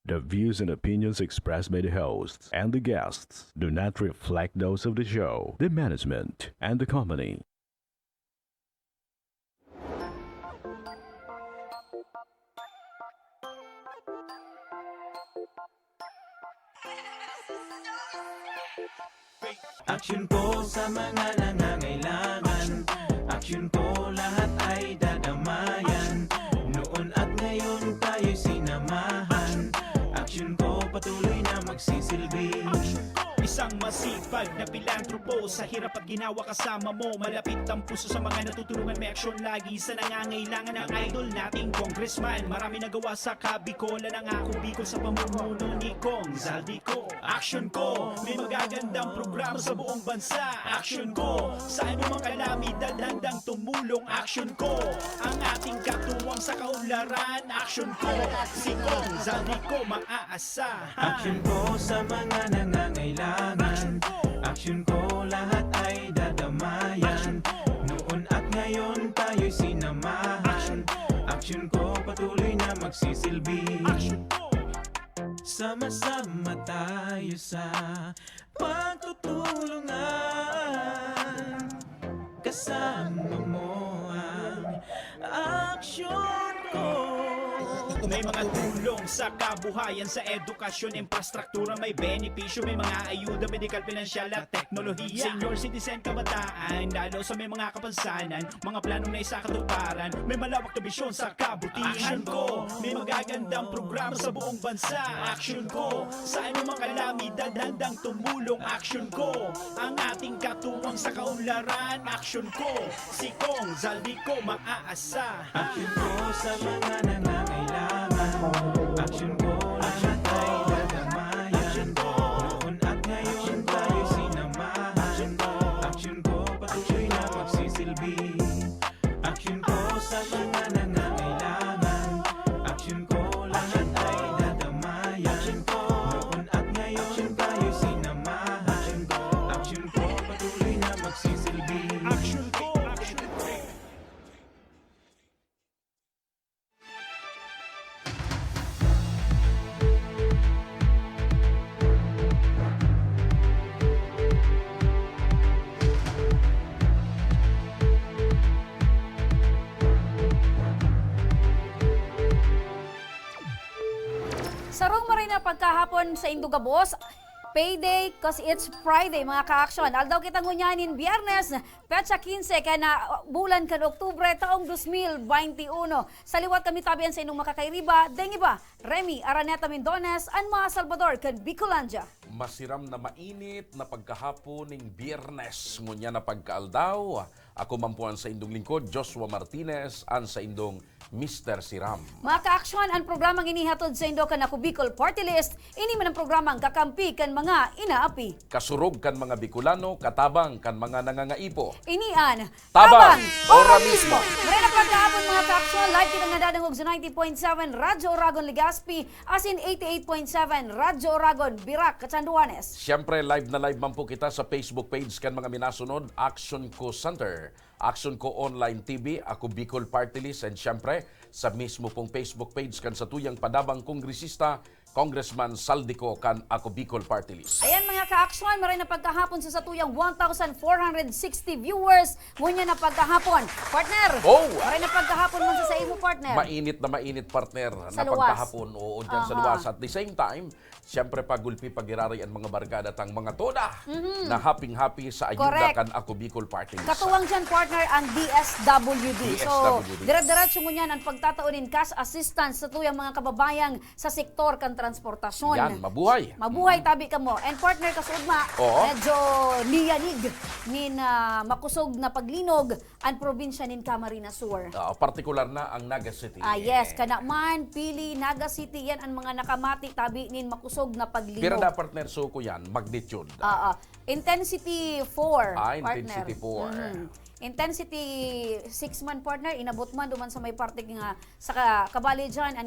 The views and opinions expressed by the hosts and the guests do not reflect those of the show, the management, and the company. Aksyon ko sa mga nangangailangan. Aksyon ko lahat ay dadamayan. Noon at ngayon tayo'y sinamahan. Aksyon ko patuloy na magsisilbi. Isang masipag na pilantropo. Sa hirap at ginawa kasama mo. Malapit ang puso sa mga natutulungan. May aksyon lagi sa nangangailangan ng idol nating congressman. Marami nagawa sa Kabikolan ang ako biko sa pamumuno ni Kong Zaldico. Aksyon ko, may magagandang programa sa buong bansa. Aksyon ko, sa anumang kalamidad handang tumulong. Aksyon ko, ang ating katuwang sa kaunlaran. Aksyon ko, si Kong Zaldico maaasahan. Aksyon ko sa mga nangangailangan. Aksyon ko lahat ay dadamayan. Noon at ngayon tayo'y sinamahan. Aksyon ko patuloy na magsisilbi. Sama-sama tayo sa pagtutulungan. Kasama mo ang aksyon ko. May mga tulong sa kabuhayan, sa edukasyon, infrastruktura, may benepisyo, may mga ayuda, medikal, pinansyal at teknolohiya. Senior citizen, kabataan, lalo sa may mga kapansanan, mga planong na isakatuparan, may malawak na bisyon sa kabutihan ko. May magagandang programa sa buong bansa. Aksyon ko, sa anumang kalamidad handang tumulong. Aksyon ko, ang ating katuwang sa kaunlaran. Aksyon ko, si Kong Zaldico maaasahan. Aksyon ko sa mga nangangailangan. Aksyon ko lahat ay dadamayan. Noon at ngayon tayo sinamahan. Aksyon ko patuloy na magsisilbi. Aksyon ko sa mga nangangailangan. Aksyon ko lahat ay dadamayan. Noon at ngayon tayo sinamahan. Aksyon ko patuloy na magsisilbi. Aksyon ko, aksyon ko. Sarong maray na pagkahapon sa Indugabos, payday cause it's Friday mga ka-aksyon. Aldaw kitang ngunyanin Biyernes, petsa 15 kaya na bulan kan Oktubre taong 2021. Sa liwat kami tabian sa inyong makakairiba, dengi ba, Remy Araneta Mendones, and mga Salvador kan Bicolandia. Masiram na mainit na pagkahapon ng Biyernes. Ngunya na pagkaaldaw. Ako mampuan sa indong lingkod, Joshua Martinez, an sa indong Mr. Siram. Mga ka-aksyon, ang programang inihatod sa Indo kan ako Bicol Party List, ini man ang programang kakampi kan mga inaapi. Kasurog kan mga Bicolano, katabang kan mga nangangaipo. Inian, Tabang, ora mismo. Maray na pagkahapon mga ka-aksyon, live kita nga dadangog sa 90.7 Radyo Oragon Legazpi, as in 88.7 Radyo Oragon Birac, Catanduanes. Siyempre, live na live man po kita sa Facebook page kan mga minasunod, Action Co Center. Action Ko Online TV, ako Bicol Party List, and siyempre sa mismo pong Facebook page kan sa tuyang padabang kongresista, Congressman Saldico kan ako Bicol Party List. Ayan mga ka-aksyon, maray na pagkahapon sa satuyang 1,460 viewers. Ngunyan na pagkahapon. Partner, Oh! maray na pagkahapon man sa imo partner. Mainit na mainit, partner, Sa na luwas. pagkahapon. Oo, dyan sa luwas. At the same time, siyempre pagulpi pagirari ang mga barkada at ang mga toda na happy sa ayuda Correct. kan ako Bicol Party List. Katuwang dyan partner ang DSWD. So, DSWD. dire-diretso ngunyan ang pagtataunin cash assistance sa tuyang mga kababayang sa sektor kan transportasyon. Yan, mabuhay. Mabuhay tabi ka mo. And partner kasudma, Oo. medyo liyanig nin makusog na paglinog ang probinsya nin Camarines Sur. Partikular na ang Naga City. Yes, Kanaman, Pili, Naga City, yan ang mga nakamati tabi nin makusog na paglinog. Pero da partner, suko yan, magnitude. Intensity 4, partner. Intensity 4. Intensity 6 man partner, inabot man duman sa may parte nga sa Kabali dyan, ang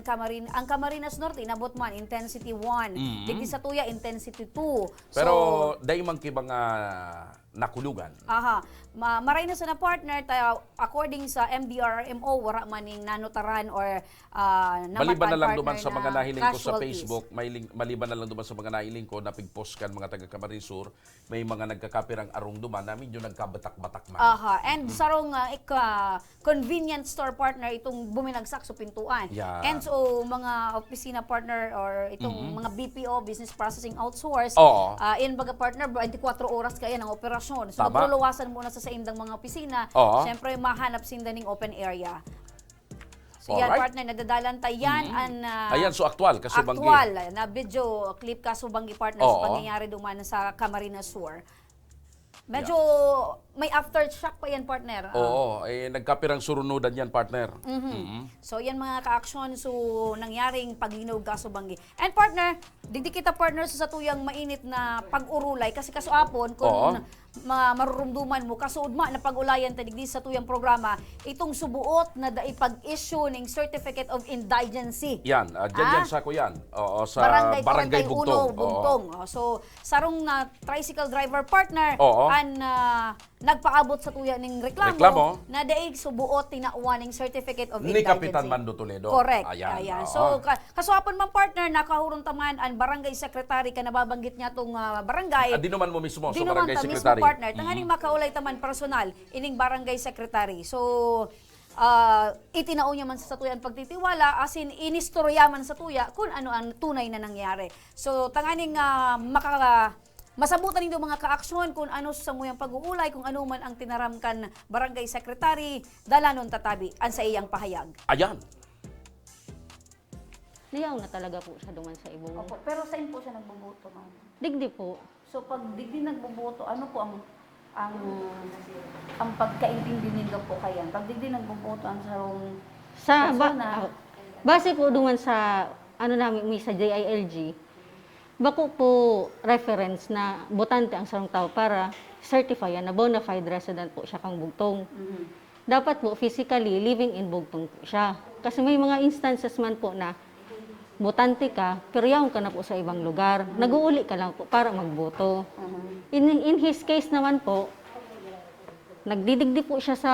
Camarines Norte, inabot man, intensity 1. Digdi sa Tuya, intensity 2. Pero, dahil man kibang nakulungan. Aha. Maray na sa na partner tayo according sa MDRMO wala maning nanutaran or Maliban na lang duman partner sa mga na nahiling ko sa casualties. Facebook, maliban na lang duman sa mga nahiling ko na pigpost kan mga taga Camarines Sur, may mga nagkakapirang arong duman namin yung nagkabatak-batak man. Aha. And sarong convenience store partner itong buminagsak sa pintuan. Yeah. And so mga opisina partner or itong mga BPO, business processing outsource, Oo. in baga partner 24 oras kaya ng operasyon. So Tama. magtuluwasan muna sa indang mga opisina. Oo. Siyempre mahanap sinda ning open area. So yan Alright. partner nadadalan tayan Ayan, so aktual, kasubanggi. aktual na video clip kasubanggi partner Oo. sa pangyayari duman sa Camarines Sur. Medyo may aftershock pa yan partner. Oo, nagkapirang surunudan yan, partner. So yan mga ka-aksyon so nangyaring paghinog kasubanggi. And partner, digdi kita partner sa satuyang mainit na pag-urulay kasi kasuapon kung Oo. marurumduman mo kasuudma na pag-ulayan ta digdi sa tuyang programa itong subuot na daipag-issue ning Certificate of Indigency. Yan, dyan sa ko yan. Oo, sa Barangay Bugtong. 41 Bugtong. So sarong na tricycle driver partner Oo. an nagpaabot sa tuya ning reklamo, Reklamo. na daig subuot tinauan ning Certificate of Ni Indigency. Kapitan Mando Toledo. Correct. Ayan. Ayan. Oo. So kasuapon man partner nakahurong taman an barangay secretary ka nababanggit niya tong barangay. Di naman mo mismo, Di so naman barangay ta mismo secretary. partner. Tanganing makaulay taman personal ining barangay secretary. So itinao niya man sa tuyan pagtitiwala as in inistorya man sa tuya kung ano ang tunay na nangyari. So tanganing masabutan nindo mga kaaksyon kung ano sa muyang pag-uulay, kung ano man ang tinaramkan barangay secretary, dalanon tatabi ang sa iyang pahayag. Ayan. Liyaw na talaga po siya duman sa ibong. Pero saan po siya nagbubuto, ma'am? Digdi po. So pag digdi nagbubuto, ano po ang pagkaintindi nindo po kayan? Pag digdi nagbubuto ang sarong Sa persona, base po duman sa ano namin may sa JILG. Bako po reference na botante ang sarong tao para certify na bona fide resident po siya kang Bugtong. Dapat po physically living in Bugtong po siya. Kasi may mga instances man po na botante ka, pero yaon ka na po sa ibang lugar. Nag-uuli ka lang po para magboto. In his case naman po, nagdidigdi po siya sa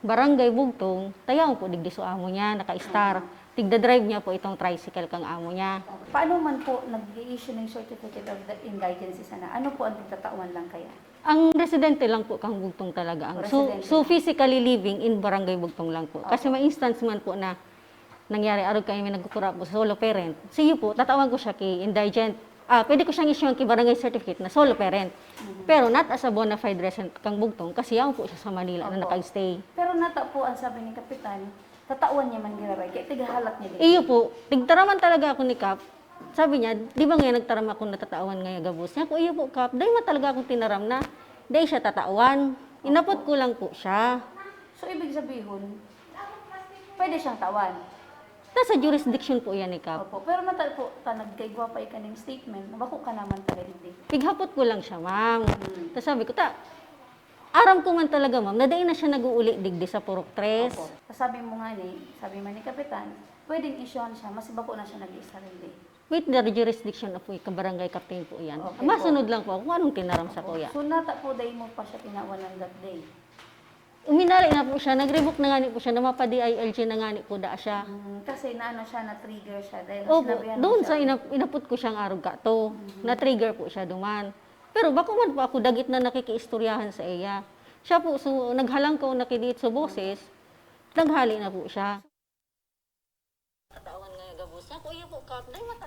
barangay Bugtong, tayaw po digdi so amo niya, naka-star. Tigda-drive niya po itong tricycle kang amo niya. paano man po nag-i-issue ng Certificate of Indigency sana? Ano po ang tatawan lang kaya? Ang residente lang po kang Bugtong talaga. So physically living in barangay Bugtong lang po. Kasi may instance man po na nangyari, arog kayo may nagkukura po sa solo parent. Sige po, tatawan ko siya kay indigent. Pwede ko siyang issue kay barangay certificate na solo parent. Pero not as a bona fide resident kang Bugtong kasi yaon po siya sa Manila na naka-stay. Pero nata po ang sabi ni Kapitan, tatawan niya man giraray, kaya tigahalat niya din. Iyo po, tigtaraman talaga ako ni Kap. Sabi niya, di ba ngayon nagtaram ako natatawan ngayon gabos niya? Ako, iyo po Kap, dahil man talaga akong tinaram na, dahil siya tatawan. Inapot ko lang po siya. So, ibig sabihin, pwede siyang tawan. Nasa jurisdiction po yan ni Kap. Opo. Pero nata po, nagkaigwa pa ka ng statement, nabako ka naman talaga hindi. Pighapot ko lang siya, ma'am. Tapos sabi ko, aram ko man talaga, ma'am, na dahil na siya nag-uuli digdi sa Purok 3. Opo. Sabi mo nga ni, sabi man ni Kapitan, pwedeng isyon siya, mas bako na siya nag-isa hindi. With the jurisdiction of barangay captain po yan. Okay Masunod lang po ako kung anong tinaram sa kuya. So, nata po, dahil mo pa siya tinawan ng that day. Uminali na po siya, nag-revoke na nga ni po siya, na mapa-DILG na nga ni po da siya. Kasi naano siya, na-trigger siya. Dahil Opo, sinabihan mo doon siya. sa inapot ko siyang arog ka to. Na-trigger po siya duman. Pero bako man po ako dagit na nakikiistoryahan sa iya. Siya po, so, naghalang ko nakidit sa boses, naghali na po siya.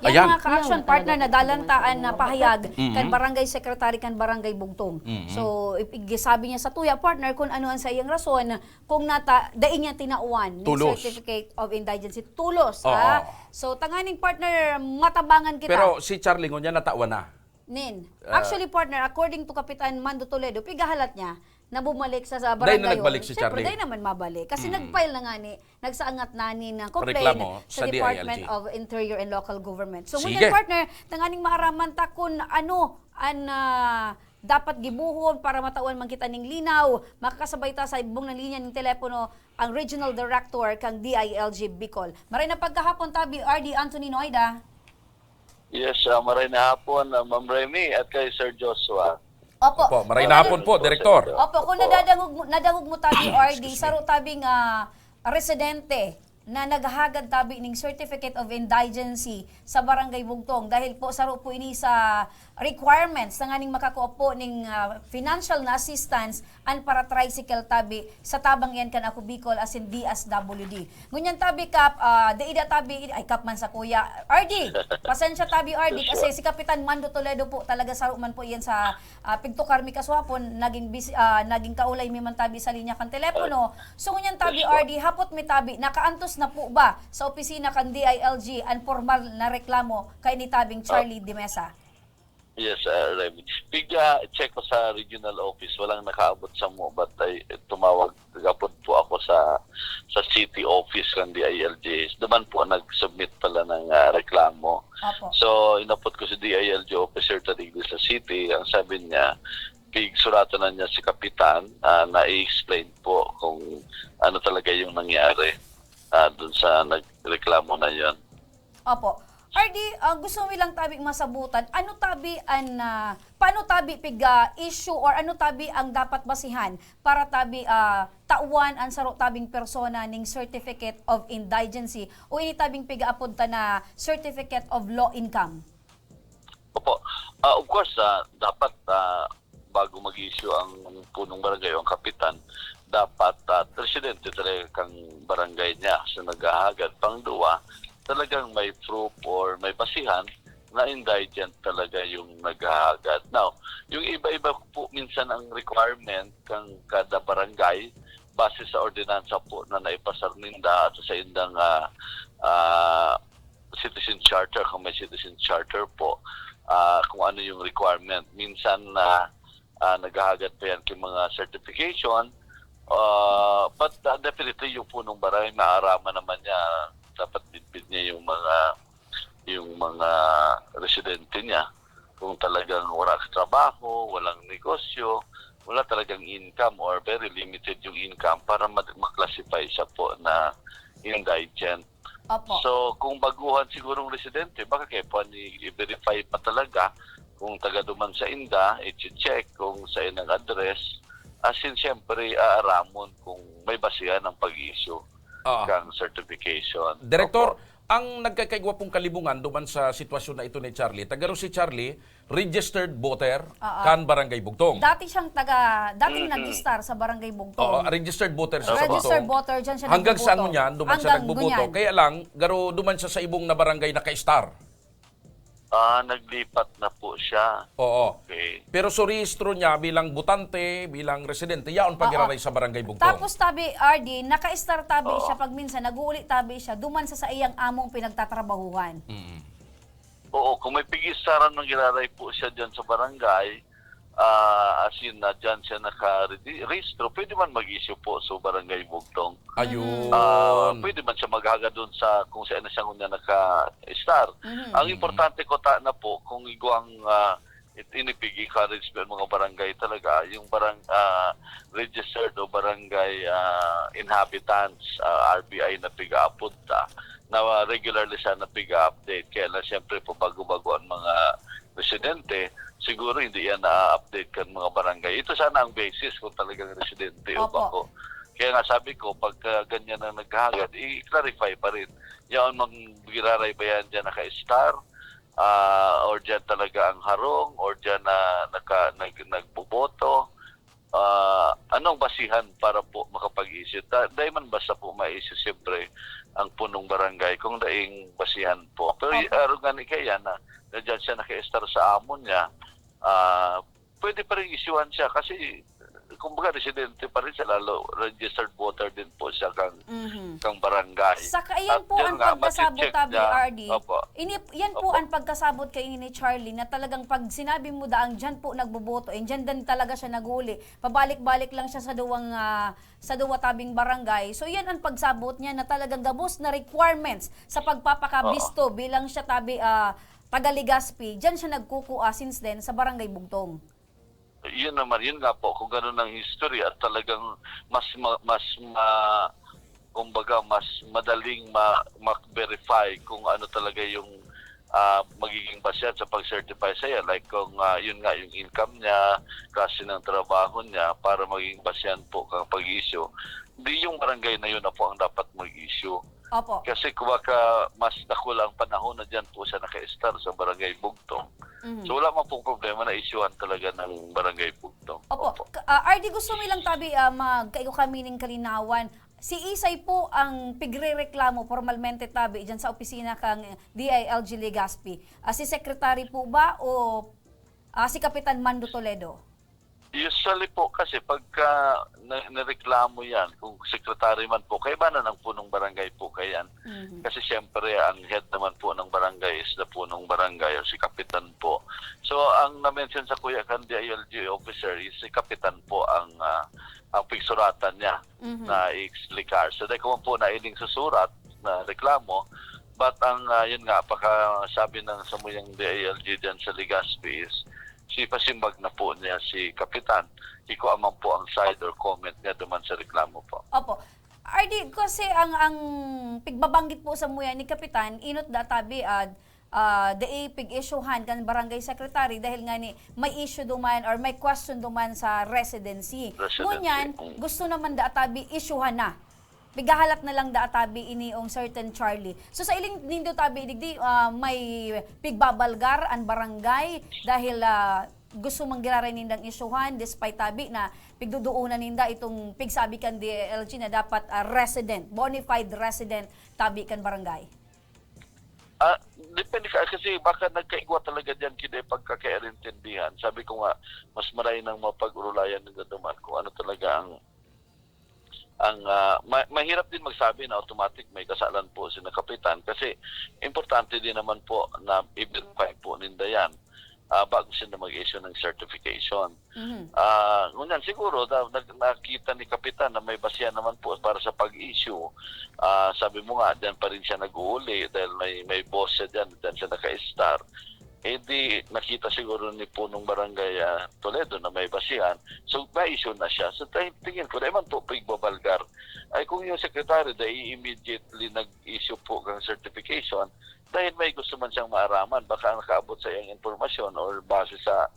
Yan Ayan. mga ka-action partner na dalantaan na pahayag kan barangay secretary kan barangay Bugtong. So sabi niya sa tuya partner kung ano ang sa iyang rason kung nata daing niya tinauan ng Tulos. Certificate of Indigency tulos Oo. ha. So tanganing partner matabangan kita. Pero si Charlie Ngonya natawa na. Nin. Actually partner according to Kapitan Mando Toledo pigahalat niya na bumalik sa Dahil barangay na nagbalik si Siyempre, Charlie. dahil naman mabalik. Kasi nag-file na nga ni, nagsaangat na ni ng complaint Reklamo sa sa Department DILG. of Interior and Local Government. So, Sige. ngunyan partner, tanganing maaraman ta kung ano ang dapat gibuhon para matawan man kita ning linaw. Makakasabay ta sa ibong ng linya ng telepono ang Regional Director kang DILG Bicol. Maray na pagkahapon tabi, RD Anthony Noida. Yes, maray na hapon, Ma'am Remy at kay Sir Joshua. Opo. Opo, marayna hapon po, Direktor. Opo, kung nadangog mo tabi RD, saro tabing residente na naghahagad tabi ng Certificate of Indigency sa Barangay Bugtong dahil po saro po ini sa requirements na nganing makakuha po ng financial na assistance and para tricycle tabi sa tabang yan kan ako Bicol as in DSWD. Ngunyan tabi kap, daida tabi, ay kap man sa kuya. RD, pasensya tabi RD kasi si Kapitan Mando Toledo po talaga saro man po yan sa Pinto Carmi Kaswapon, naging kaulay mi man tabi sa linya kan telepono. So ngunyan tabi RD, hapot mi tabi, nakaantos na po ba sa opisina kan DILG ang formal na reklamo kay ni tabing Charlie Di Mesa? Yes, Remy. Check ko sa regional office, walang nakaabot sa mo, but ay tumawag agapod po ako sa city office ng DILG. Naman po nag-submit pala ng reklamo. Opo. So, inapot ko si DILG officer tadigdi sa city. Ang sabi niya, surato na niya si Kapitan na i-explain po kung ano talaga yung nangyari dun sa nagreklamo na yon. Opo. RD, gusto mo lang tabi masabutan, ano tabi paano tabi issue or ano tabi ang dapat basihan para tabi tauan ang saro tabing persona ning Certificate of Indigency o ini tabing apunta na Certificate of Low Income? Opo. Of course, dapat bago mag-issue ang punong barangay o ang kapitan, dapat residente talaga kang barangay niya sa naghahagad. Pangduwa, talagang may proof or may basihan na indigent talaga yung naghahagad. Now, yung iba-iba po minsan ang requirement kang kada barangay base sa ordinansa po na naipasar ninda at sa indang citizen charter, kung may citizen charter po, kung ano yung requirement. Minsan naghahagad pa yan kay mga certification, but definitely yung punong barangay, maarama naman niya, dapat bitbit niya yung mga residente niya. Kung talagang wala sa trabaho, walang negosyo, wala talagang income or very limited yung income para mag-classify siya po na indigent. Opo. So, kung baguhan sigurong residente, baka kaya po i-verify pa talaga kung taga duman sa inda, i-check kung sa inang address, as in, siyempre, aaramon kung may basihan ng pag-issue kang certification. Direktor, ang nagkakaigwapong kalibungan duman sa sitwasyon na ito ni Charlie, tagaro si Charlie, registered voter kan Barangay Bugtong. Dati siyang dating nag-star sa Barangay Bugtong. Registered voter siya sa Registered Bugtong. voter, dyan siya Hanggang nagbuboto. saan mo niyan, duman siya Hanggang nagbuboto. ganyan. Kaya lang, garo duman siya sa ibong na barangay na ka-star. Naglipat na po siya. Oo. Okay. Pero sa rehistro niya bilang butante, bilang residente, yaon pagiraray sa Barangay Bugtong. Tapos tabi, RD, naka-star tabi siya pag minsan, nag-uuli tabi siya, duman sa iyang among pinagtatrabahuhan. Oo, kung may pigisaran ng giraray po siya dyan sa barangay, as in na dyan siya naka-registro, pwede man mag-issue po sa Barangay Bugtong. Ayun. Pwede man siya maghaga doon sa kung saan na siya ngunya naka-star. Ang importante ko na po, kung iguang inipigi courage ng mga barangay talaga, yung registered o barangay inhabitants, RBI na piga-apunta, na regularly siya na piga-update. Kaya lang siyempre po bago-bago ang mga residente, siguro hindi yan na-update kan mga barangay. Ito sana ang basis kung talagang residente o bako. Kaya nga sabi ko, pag ganyan na naghahagad, i-clarify pa rin. Yan mag-giraray ba yan dyan naka-star, or dyan talaga ang harong, or dyan na nagboboto. Anong basihan para po makapag-issue? Dahil man basta po ma-issue siyempre ang punong barangay kung daing basihan po. Pero arugani kaya na dyan siya naka-star sa amon niya, pwede pa rin issuean siya kasi kumbaga residente pa rin siya, lalo registered voter din po siya kang barangay. Saka yan po ang pagkasabot tabi, RD. Yan po ang pagkasabot kay ni Charlie na talagang pag sinabi mo daang dyan po nagboboto, dyan din talaga siya naguli. Pabalik-balik lang siya sa duwa tabing barangay. So yan ang pagsabot niya na talagang gabos na requirements sa pagpapakabisto bilang siya tabi taga-Legazpi. Dyan siya nagkukuha since then sa Barangay Bugtong. Yun naman, yun nga po, kung gano'n ang history at talagang mas kumbaga, mas madaling ma-verify kung ano talaga yung magiging basyan sa pag-certify sa iya. Like kung yun nga, yung income niya, klase ng trabaho niya, para maging basyan po kang pag-issue. Hindi yung barangay na yun na po ang dapat mag-issue. Opo. Kasi kung baka mas nakulang panahon na dyan po siya naka-star sa barangay Bugtong. So wala man pong problema na isyuhan talaga ng barangay Bugtong. Opo. RD, gusto mo ilang tabi magkaigo kami ng kalinawan. Si Isay po ang pigre-reklamo formalmente tabi dyan sa opisina kang DILG Legazpi. Si Secretary po ba o si Kapitan Mando Toledo? Usually po kasi pagka nareklamo yan, kung sekretary man po, kaibanan ng punong barangay po kayan. Kasi siyempre ang head naman po ng barangay is na punong barangay o si kapitan po. So ang na-mention sa Kuya kan DILG officer is si kapitan po ang pigsuratan niya na i-explicar. So dahil kung po nailing susurat na reklamo, but ang yun nga, sabi ng samuyang DILG dyan sa Legazpi is si pasimbag na po niya si Kapitan. Iko amang po ang side or comment niya duman sa reklamo po. Opo. RD, kasi ang pigbabanggit po sa muya ni Kapitan, inot databi pig-issuehan kan barangay secretary dahil nga ni may issue duman or may question duman sa residency. Ngunyan, gusto naman databi issuehan na. Bigahalak na lang daatabi iniong certain Charlie. So sa iling nindo tabi digdi may pigbabalgar ang barangay dahil gusto manggiraray nindang isyuhan despite tabi na pigduduunan ninda itong pigsabi kan DILG na dapat resident, bonafide resident tabi kan barangay. Depende kasi baka nagkaigwa talaga diyan kida pagkakaintindihan. Sabi ko nga mas maray nang mapag-urulayan nila duman kung ano talaga mahirap din magsabi na automatic may kasalan po si na kapitan kasi importante din naman po na i-verify po ninda yan bago sila mag-issue ng certification. Ngunyan siguro nakita ni kapitan na may basihan naman po para sa pag-issue. Sabi mo nga, diyan pa rin siya nag-uuli dahil may boss siya diyan siya naka-star. Di nakita siguro ni punong barangay Toledo na may basihan. So, na-issue na siya. So, tingin ko, dahil man po pigbabalgar. Ay kung yung secretary dahil immediately nag-issue po ng certification, dahil may gusto man siyang maaraman, baka nakaabot sa iyang informasyon or base sa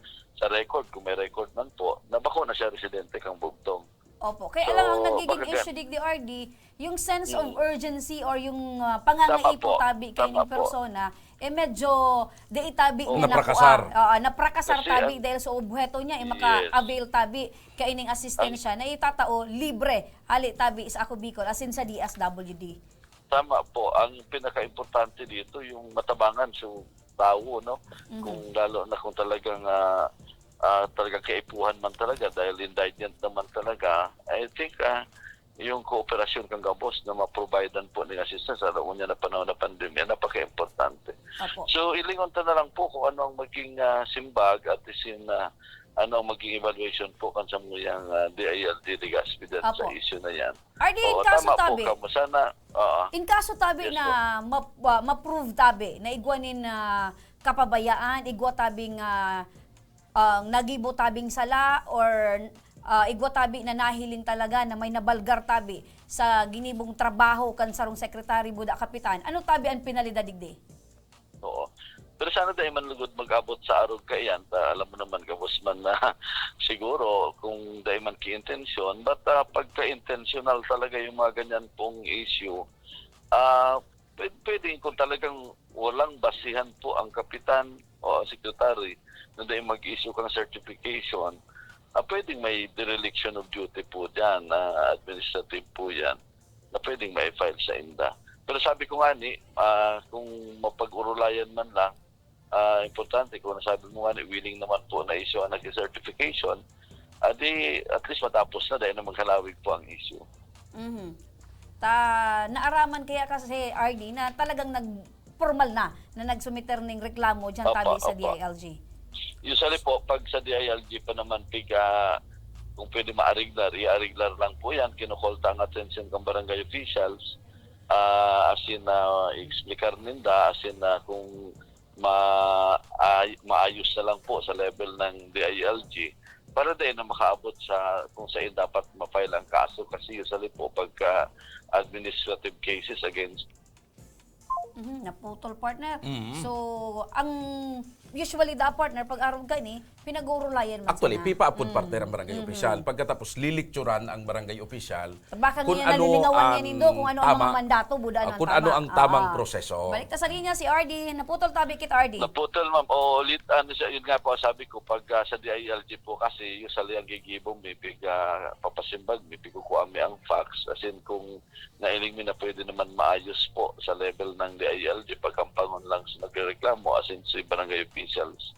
record, kung may record man po, na bako na siya residente kang Bugtong. Opo. Kaya alam ang nagiging issue digdi RD, yung sense of urgency or yung pangangaipo tabi kay ning persona, medyo di itabi naprakasar. Naprakasar tabi dahil sa objeto niya maka-avail tabi kay ining asistensya na itatao libre ali tabi sa Ako Bicol asin sa DSWD. Tama po. Ang pinaka-importante dito yung matabangan sa tao, no? Kung lalo na kung talagang talagang kaipuhan man talaga dahil indigent naman talaga, I think yung kooperasyon kang gabos na ma-providean po ng assistance sa niya na panahon na pandemya, napaka-importante. So, ilingon ta na lang po kung ano ang maging simbag at isin ano ang maging evaluation po kan sa muyang DILG Legazpi sa issue na yan. RD, in kaso tabi, po, sana, in kaso tabi na ma-prove tabi na igwanin kapabayaan, igwa tabing nagibo tabing sala or igwa tabi na nahiling talaga na may nabalgar tabi sa ginibong trabaho kan sarong sekretary buda kapitan. Ano tabi ang pinalidad digdi? Oo. Pero sana dahil man lugod mag-abot sa arog kayan, alam mo naman gabos man na siguro kung dahil man ki-intensyon, but pagka-intentional talaga yung mga ganyan pong issue, pwede kung talagang walang basihan po ang kapitan o secretary na dahil mag-issue kang certification, pwedeng may dereliction of duty po dyan, administrative po yan, na pwedeng may file sa INDA. Pero sabi ko nga kung mapag-urulayan man lang, importante kung nasabi mo nga willing naman po na issue ang nag-certification, at least matapos na dahil na maghalawig po ang issue. Naaraman kaya kasi RD na talagang formal na nagsumiter ng reklamo dyan tabi sa DILG. Usually po, pag sa DILG pa naman kung pwede ma-ariglar, i-ariglar lang po yan, kinukolta ang attention ng barangay officials, as in i-explicar ninda, as in kung maayos na lang po sa level ng DILG para din na makaabot sa kung saan dapat ma-file ang kaso kasi usually po pagka administrative cases against Naputol, partner. So, ang usually the partner, pag araw gani, pinag-urulayan man Actually, sila. pipaapod partner ang barangay official. Pagkatapos lilikturan ang barangay official. Baka kung nga nalilingawan niya nindo kung ano ang tama, mga mandato, buda ng kung tama. ano ang tamang Ah. proseso. Balik ta sa linya si RD. Naputol tabi kit RD. Naputol, ma'am. O, ulit, yun nga po, sabi ko, pag sa DILG po kasi, usually ang gigibong, may papasimbag, may kukuami ang fax. As in, kung nailing mi na pwede naman maayos po sa level ng DILG, pagkampangon lang sa nagreklamo, as in, si barangay officials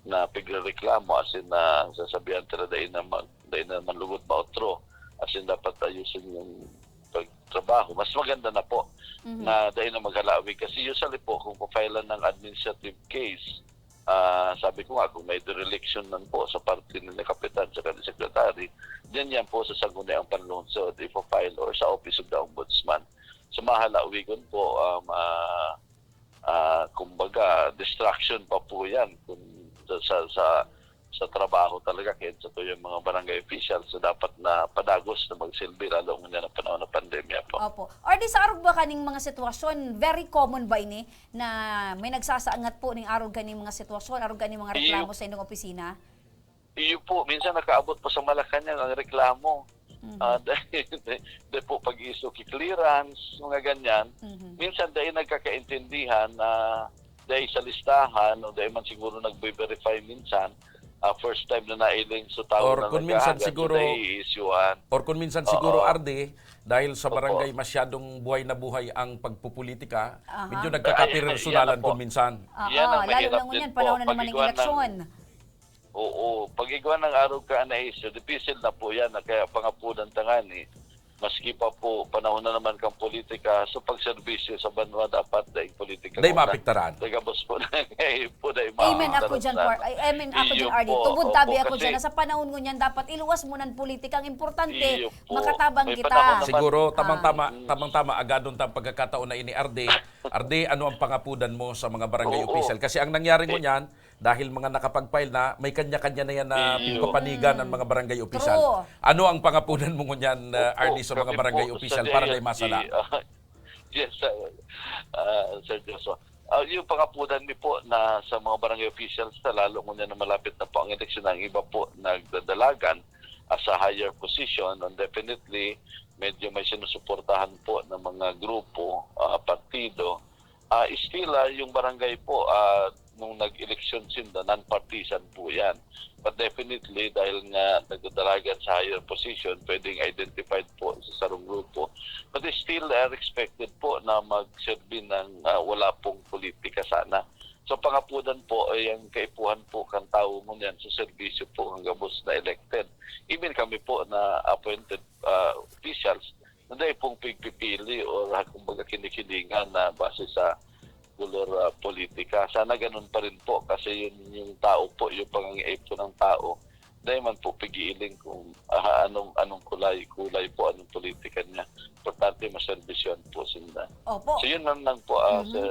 na pigreklamo, as in, sasabihan tira dahil na manlugod mautro. As in, dapat ayusin yung pagtrabaho. Mas maganda na po na dahil na maghalawi. Kasi usually po, kung pa-file ng administrative case, sabi ko nga, kung may dereliction nan po sa parte ni Kapitan sa kanil Secretary, yan po sa Sangguniang Panlungsod, ipo-file or sa Office of the Ombudsman. So mahalawigon po, kumbaga, distraction pa po yan kung sa trabaho talaga kahit sa to yung mga barangay officials, so dapat na padagos na magsilbi lalo nga na panahon ng pandemya po. Opo. RD, sa arog ba kaning mga sitwasyon, very common ba ini na may nagsasaangat po ning arog kaning mga sitwasyon, arog kaning mga reklamo sa inyong opisina? Iyo po, minsan nakaabot pa sa Malacanang ang reklamo. Dahil po pag-issue clearance, mga ganyan. Minsan dahil nagkakaintindihan na dahil sa listahan o dahil man siguro nag-verify minsan, first time na nailing sa tao Or na kung minsan nagkahagan, siguro- so nai-issuean. Or kung minsan siguro, Oo. RD, dahil sa barangay masyadong buhay na buhay ang pagpupolitika, medyo Ay, nagkakapersonalen yan na po. kung minsan. Yan ang Lalo mahirap na din ngunyan, po. panahon na naman ng Pag-igawan ng- eleksyon. Oo, pag-igawa ng araw ka na issue, difficile na po yan, na kaya pangapunan tangani. Maski pa po, panahon na naman kang politika, so pag-servisyo sa banwa dapat dahil politika. Dahil mapiktaran. Dahil boss po na ngayon po dahil Amen ako dyan, amen ako dyan, RD. Tubod tabi ako dyan, na sa panahon ngunyan dapat iluwas mo ng politika. Ang importante, Iyo po. makatabang May kita. panahon naman. Siguro, tamang-tama agadon tang pagkakataon na ini, RD. RD, ano ang pangapudan mo sa mga barangay Oo. official? Kasi ang nangyari mo niyan, dahil mga nakapag-file na, may kanya-kanya na yan na Iyo. papanigan ng mga barangay official. True. Ano ang pangapunan mo ngunyan, RD, sa mga Kami barangay po official sa para na DILG, masala? Yes, Sir Joshua. Yung pangapunan mi po na sa mga barangay officials na lalo ngunyan na malapit na po ang eleksyon, ang iba po nagdadalagan sa higher position, and definitely medyo may sinusuportahan po ng mga grupo, partido. Still, yung barangay po, nung nag-eleksyon sila, non-partisan po yan. But definitely, dahil nga nagdadalagan sa higher position, pwedeng identified po sa sarong grupo. But still, expected po na mag-serve ng wala pong politika sana. So pangapunan po ay ang kaipuhan po kang tao mo niyan sa serbisyo po hanggang boss na elected. Even kami po na appointed officials, na dahil pong pigpipili o kumbaga kinikilingan na base sa kulor politika. Sana ganun pa rin po kasi yun yung tao po, yung pangangiay po ng tao. Dahil man po pigiiling kung anong kulay po, anong politika niya. Importante maservisyon po sila. Opo. So yun lang po sa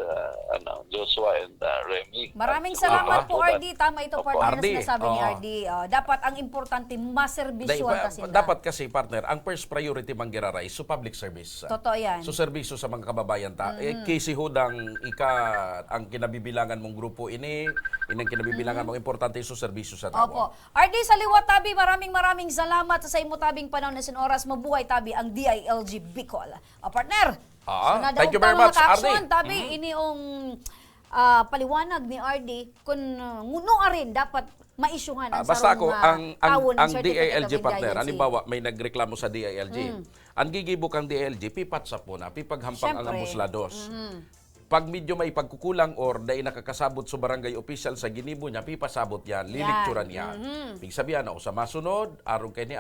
Joshua and Remy. Maraming At salamat po, pangapunan. RD. Tama ito, Opo. partner, na RD. sinasabi ni Oo. RD. Dapat ang importante, maservisyon kasi na. Dapat kasi, partner, ang first priority mang giraray so public service. Totoo yan. So serbisyo sa mga kababayan ta. Kasi hudang ang kinabibilangan mong grupo inang kinabibilangan mong importante so serbisyo sa tao. Opo. RD, sa liwat tabi, maraming salamat sa imo tabing panahon na oras. Mabuhay tabi ang DILG Bicol. Partner, Thank you very much, action, RD. tabi, iniong paliwanag ni RD kung nguno rin dapat maisyuhan ang Basta sarong ako, ang certificate DILG of partner, indigency. halimbawa may nagreklamo sa DILG, ang gigibok ang DILG, pipatsap po na, pipaghampang ang Siyempre. amuslados. Pag medyo may pagkukulang or dahil nakakasabot sa barangay official sa ginibo niya, pipasabot yan, lilikturan yan. Ibig sabihan ako, sa masunod, arog kay ni.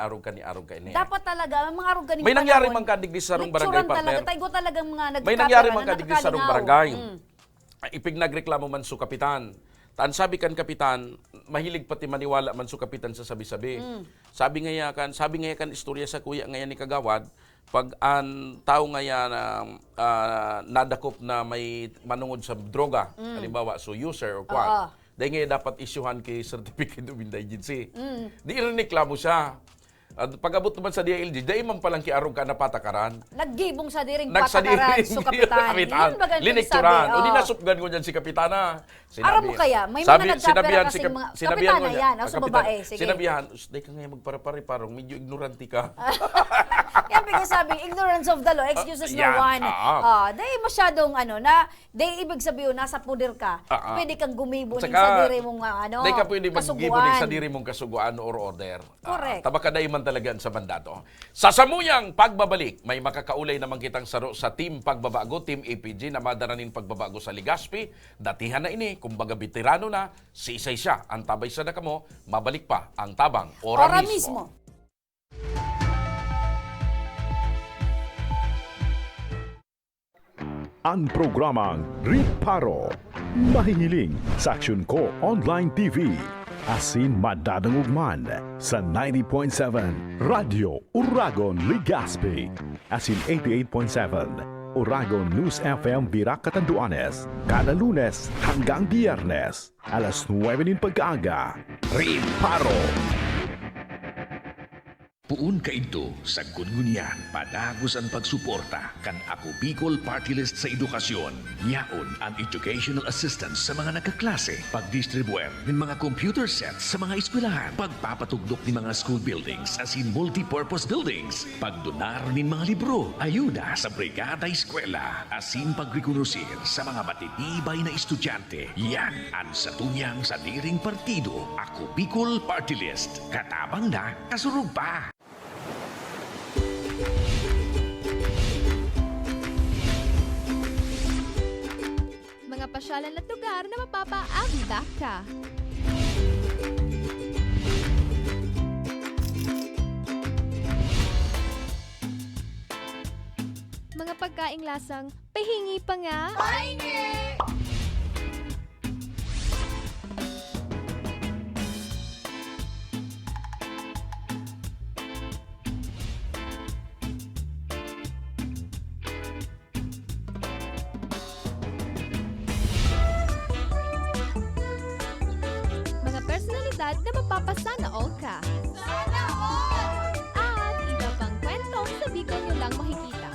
Dapat talaga, mga arog ganing May nangyari panahon, man kadigdi sa sarong barangay, lecturean partner. talaga, tayo talagang mga May nangyari nagkakapera man na kadigdi sa sarong nakakalingaw. barangay. Ipig nagreklamo man su kapitan. Taan sabi kan kapitan, mahilig pati maniwala man su kapitan sa sabi-sabi. Sabi nga kan istorya sa kuya ngayon ni Kagawad, pag ang tao ngayon nadakop na may manungod sa droga, halimbawa so user or what, dahil ngayon dapat isyuhan kay certificate of indigency. Di rin reklamo siya. At pag-abot naman sa DILG, dahil man palang kiarong ka na patakaran. Naggibong sa diring Nagsadiring patakaran so kapitan. Yun ba ganun Linikturan. sabi? O di Oh. nasupgan ko dyan si kapitana. Aram mo kaya, may mga nagkapera kasing mga sinabihan kapitana ko niya, yan, o sa babae, sige. Sinabihan, dahil ka ngayon magpare-pare, parang medyo ignorante ka. Yan sabi, ignorance of the law, excuses no Yan, one. oo. Dahil masyadong dahil ibig sabihin, nasa puder ka, pwede kang gumibo Tsaka, sa diri mong Dahil ka pwede kasuguan. sa diri mong kasuguan or order. Correct. Tabakaday man talaga sa mandato. Sa samuyang pagbabalik, may makakaulay naman kitang saro sa Team Pagbabago, Team APG na madaranin pagbabago sa Legazpi. Datihan na ini, kumbaga veterano na, sisay siya. Ang tabay sa nakamo, mabalik pa ang tabang ora mismo. Ang programang Riparo. Mahihiling sa Aksyon Ko Online TV. Asin madadangugman sa 90.7 Radio Uragon Legazpi. Asin 88.7 Uragon News FM Virac Catanduanes. Kada Lunes hanggang Biyernes. Alas 9 din pagkaaga. Riparo. Puun kaidto sa gungunyan, padagos ang pagsuporta kan Ako Bicol Party List sa edukasyon. Yaon ang educational assistance sa mga nagkaklase, pagdistribuer ng mga computer sets sa mga eskwelahan, pagpapatugdok ng mga school buildings as in multi-purpose buildings, pagdonar ng mga libro, ayuda sa brigada eskwela, asin pagrekonosir sa mga matitibay na estudyante. Yan ang satunyang sa diring partido, Ako Bicol Party List. Katabang na, kasurog pa. Mga pasyalan at lugar na mapapaabda ka. Mga pagkaing lasang pahingi pa nga. Pahingi! Personalidad na mapapasana all ka. Sana all! At iba pang kwento sa Bicol nyo lang makikita.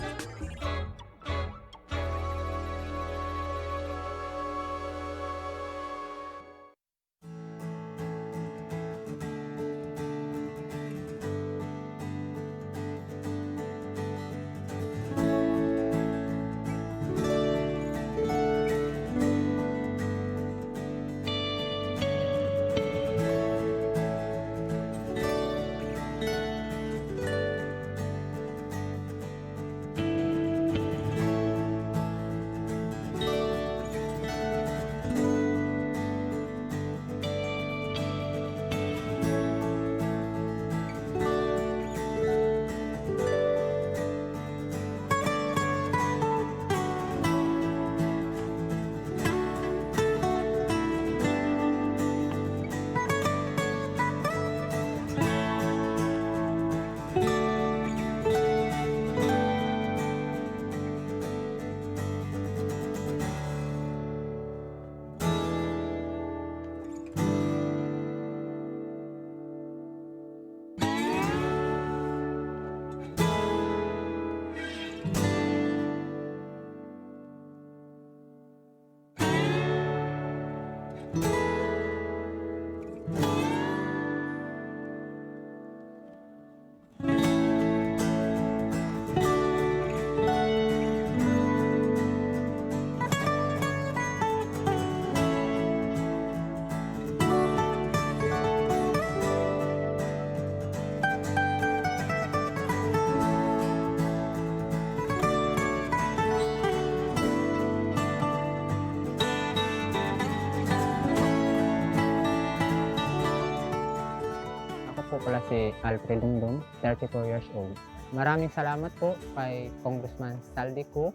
po pala si Alfred Dungdong, 34 years old. Maraming salamat po kay Congressman Saldico,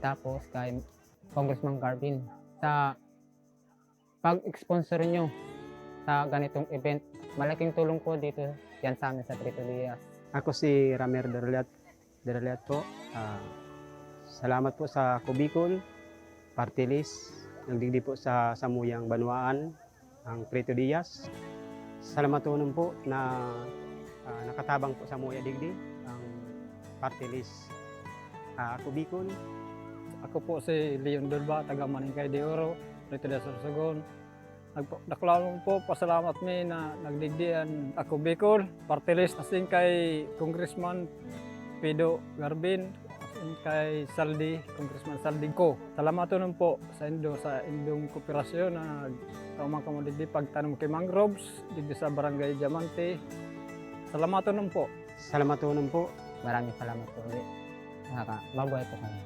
tapos kay Congressman Garvin sa pag-sponsor nyo sa ganitong event. Malaking tulong po dito yan sa amin sa Trito Diaz. Ako si Ramer Deraliat po. Salamat po sa Ako Bicol Party List. Nagdigdi po sa Samuyang Banwaan, ang Trito Diaz. Salamat po na nakatabang po sa Muya Digdi, ang party list. Ako Bicol. Ako po si Leon Durba, taga Maningkay de Oro, rito sa Sorsogon. Nagdakulang po, pasalamat mi na nagdigdian ako Bicol, party list asin kay Congressman Pido Garbin, asin kay Saldi, Congressman Saldi ko. Salamat nun po sa indong kooperasyon na kaumang kamo digdi pagtanong kay mangroves, digdi sa Barangay Diamante. Salamat nun po. Salamat po. Maraming salamat po ulit. Mabuhay po kami.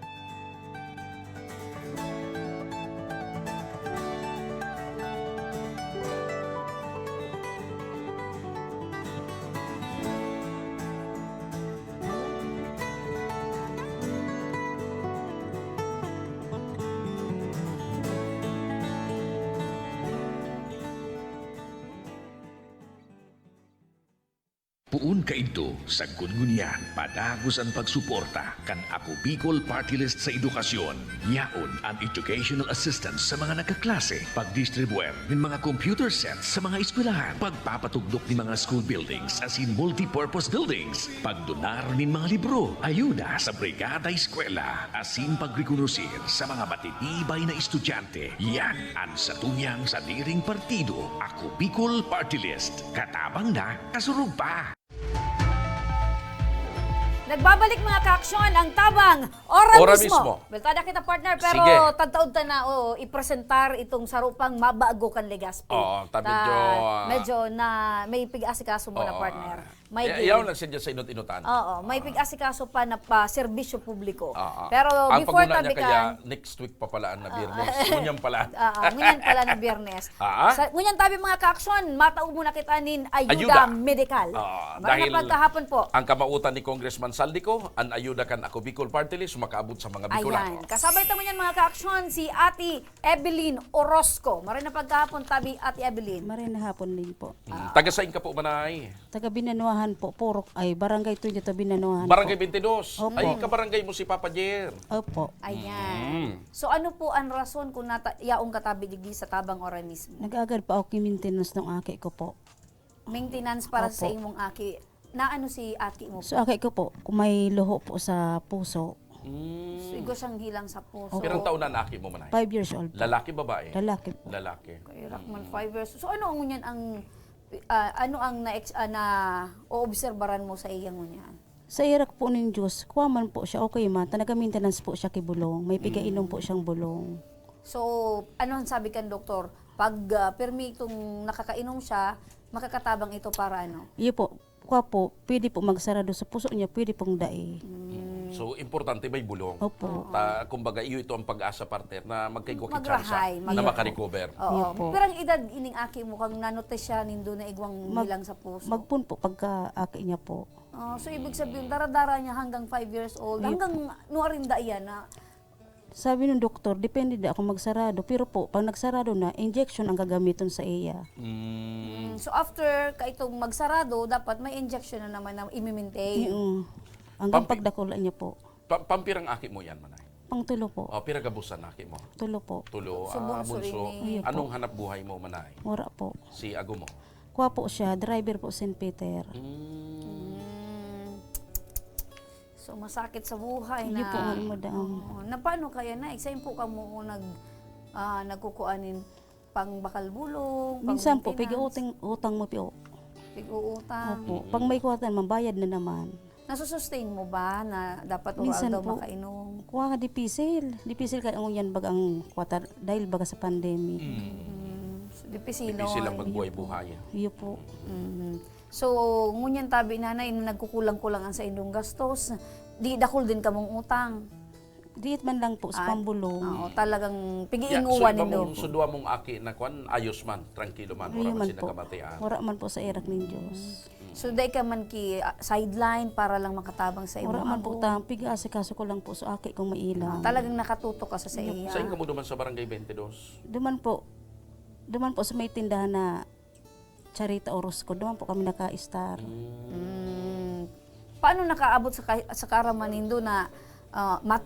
Puun kaidto sa Gungunyan, padagos ang pagsuporta kan Ako Bicol Party List sa edukasyon. Yaon ang educational assistance sa mga nagkaklase, pagdistribuer ng mga computer sets sa mga eskwelahan, pagpapatugdok ng mga school buildings as in multi-purpose buildings, pagdonar ng mga libro, ayuda sa brigada eskwela, asin pagrekonusir sa mga matitibay na estudyante. Yan ang satuyang sa diring partido, Ako Bicol Party List. Katabang na, kasurug pa! Nagbabalik mga kaaksyon ang tabang ora mismo. Beltada kita partner pero Sige. tagtaod ta na ipresentar itong sarupang mabago kan Legazpi. Oo, medyo na may pig-asikaso mo na partner. May Iyaw lang siya sa inut-inutan. Oo, may pig-asikaso pa na serbisyo publiko. Oo. Pero ang before pagmuna niya tabi kaya next week pa pala na Biyernes. Ngunyan pala. ngunyan pala na Biyernes. Ngunyan tabi mga kaaksyon, matao muna kita nin ayuda medikal. Dahil pagkahapon po. ang kamautan ni Congressman Saldico, ang ayuda kan Ako Bicol Party List, makaabot sa mga Bicolano. Ayan. Kasabay tamo niyan mga kaaksyon, si Ate Evelyn Orozco. Maray na pagkahapon tabi Ate Evelyn. Maray na hapon din po. Taga saing ka po manay? Taga Binanuahan po, Purok ay barangay to dito Binanuahan. Barangay po. 22. Opo. Ay, kabarangay mo si Papa Jer. Opo. Ayan. So ano po ang rason kung yaong katabi digdi sa tabang ora mismo? Nag-agad pa ako maintenance ng aki ko po. Maintenance para Opo. sa imong aki. Na ano si aki mo? So aki ko po, kung may luho po sa puso, So, igo siyang hilang sa puso. Pirang taon na naki mo manay? 5 years old po. Lalaki, babae? Lalaki po. Lalaki. Kay Rockman 5 years. So ano ang ngunyan ano ang na-oobserbaran mo sa iyang ngunyan? Sa irak po ng Diyos, kuha man po siya, okay man, taga-maintenance po siya kay bulong. May pigainom po siyang bulong. So, ano ang sabi kan doktor? Pag permitong nakakainom siya, makakatabang ito para ano? Iyo po, kuha po, pwede po magsarado sa puso niya, pwede pong dai. So, importante may bulong. Opo. Kumbaga, iyo ito ang pag-asa partner na magkaigwa Magrahay, na makarecover. Oo. Pero ang edad ining aki mo, kang nanote siya nindo na igwang hilang sa puso. Magpun po pagka-aki niya po. So, ibig sabihin, dara-dara niya hanggang 5 years old, hanggang nuarin da iyan na. Sabi ng doktor, depende da ako magsarado. Pero po, pag nagsarado na, injection ang gagamiton sa iya. So, after kaitong magsarado, dapat may injection na naman na i-maintain. Hanggang pagdakula niya po. Pampirang aki mo yan, manay? Pangtulo po. Pira gabusan aki mo? Tulo po. Tulo. So, bunso bunso. rin eh. Anong hanap buhay mo, manay? Wala po. Si ago mo? Kuha po siya, driver po St. Peter. So, masakit sa buhay Hindi na. po mo daang. Na paano kaya na? Exam po ka mo nagkukuanin pang bakal bulong, pang Minsan po, maintenance, utang mo po. pig-uutang. Opo. Pag may kuwatan, mabayad na naman. Nasusustain mo ba na dapat oral Minsan daw po. makainom? Kuha ka dipisil. Dipisil ka ang yan bagang kuwatan dahil baga sa pandemic. Dipisilo. Dipisi lang magbuhay-buhay. Iyo po. So, ngunyan tabi nanay, nagkukulang-kulang ang sa indong gastos, di dakol din kamong utang. Diit man lang po sa pambulong. Oo, talagang So, pigiinguwan iba nindo. mong sudwa mong aki na kwan, ayos man, tranquilo man, Iyo wala man man po. sinakamatian. Wala man po sa irak ng Diyos. So, day ka man ki sideline para lang makatabang sa imong Wala man po abo. ta. Pig-asikaso ko lang po sa aki kung mailang. Talagang nakatutok ka sa iya. Saan ka mo duman sa barangay 22? Duman po sa may tindahan na Charita Orozco. Duman po kami naka-star. Paano nakaabot sa karaman nindo na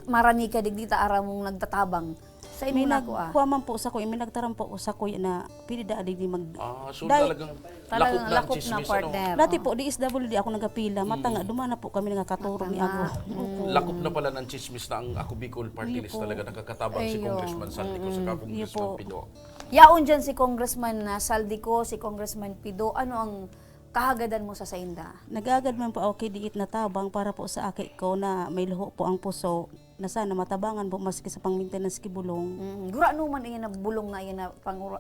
marani ka digdita ara mong nagtatabang Sa imo May na ko nagkuha man po sa kuya, may nagtaram po sa kuya na pili da adig di mag... So Dahil- talagang lakop Talagang na ang lakop na chismis, ano? partner. Dati po, DSWD ako nagapila. Matanga, dumana po kami nagkaturo ni Ago. Lakop na pala ng chismis na ang Ako Bicol Party List talaga nakakatabang si Ayo. Congressman Saldico sa Iyo Congressman po. Pido. Yaon dyan si Congressman Saldico, si Congressman Pido. Ano ang kahagadan mo sa Sainda? Nagagad man po ako kay diit na tabang para po sa aki ko na may luho po ang puso na sana matabangan po maski sa pang-maintenance kibulong. Gura no man iyan na bulong na iyan na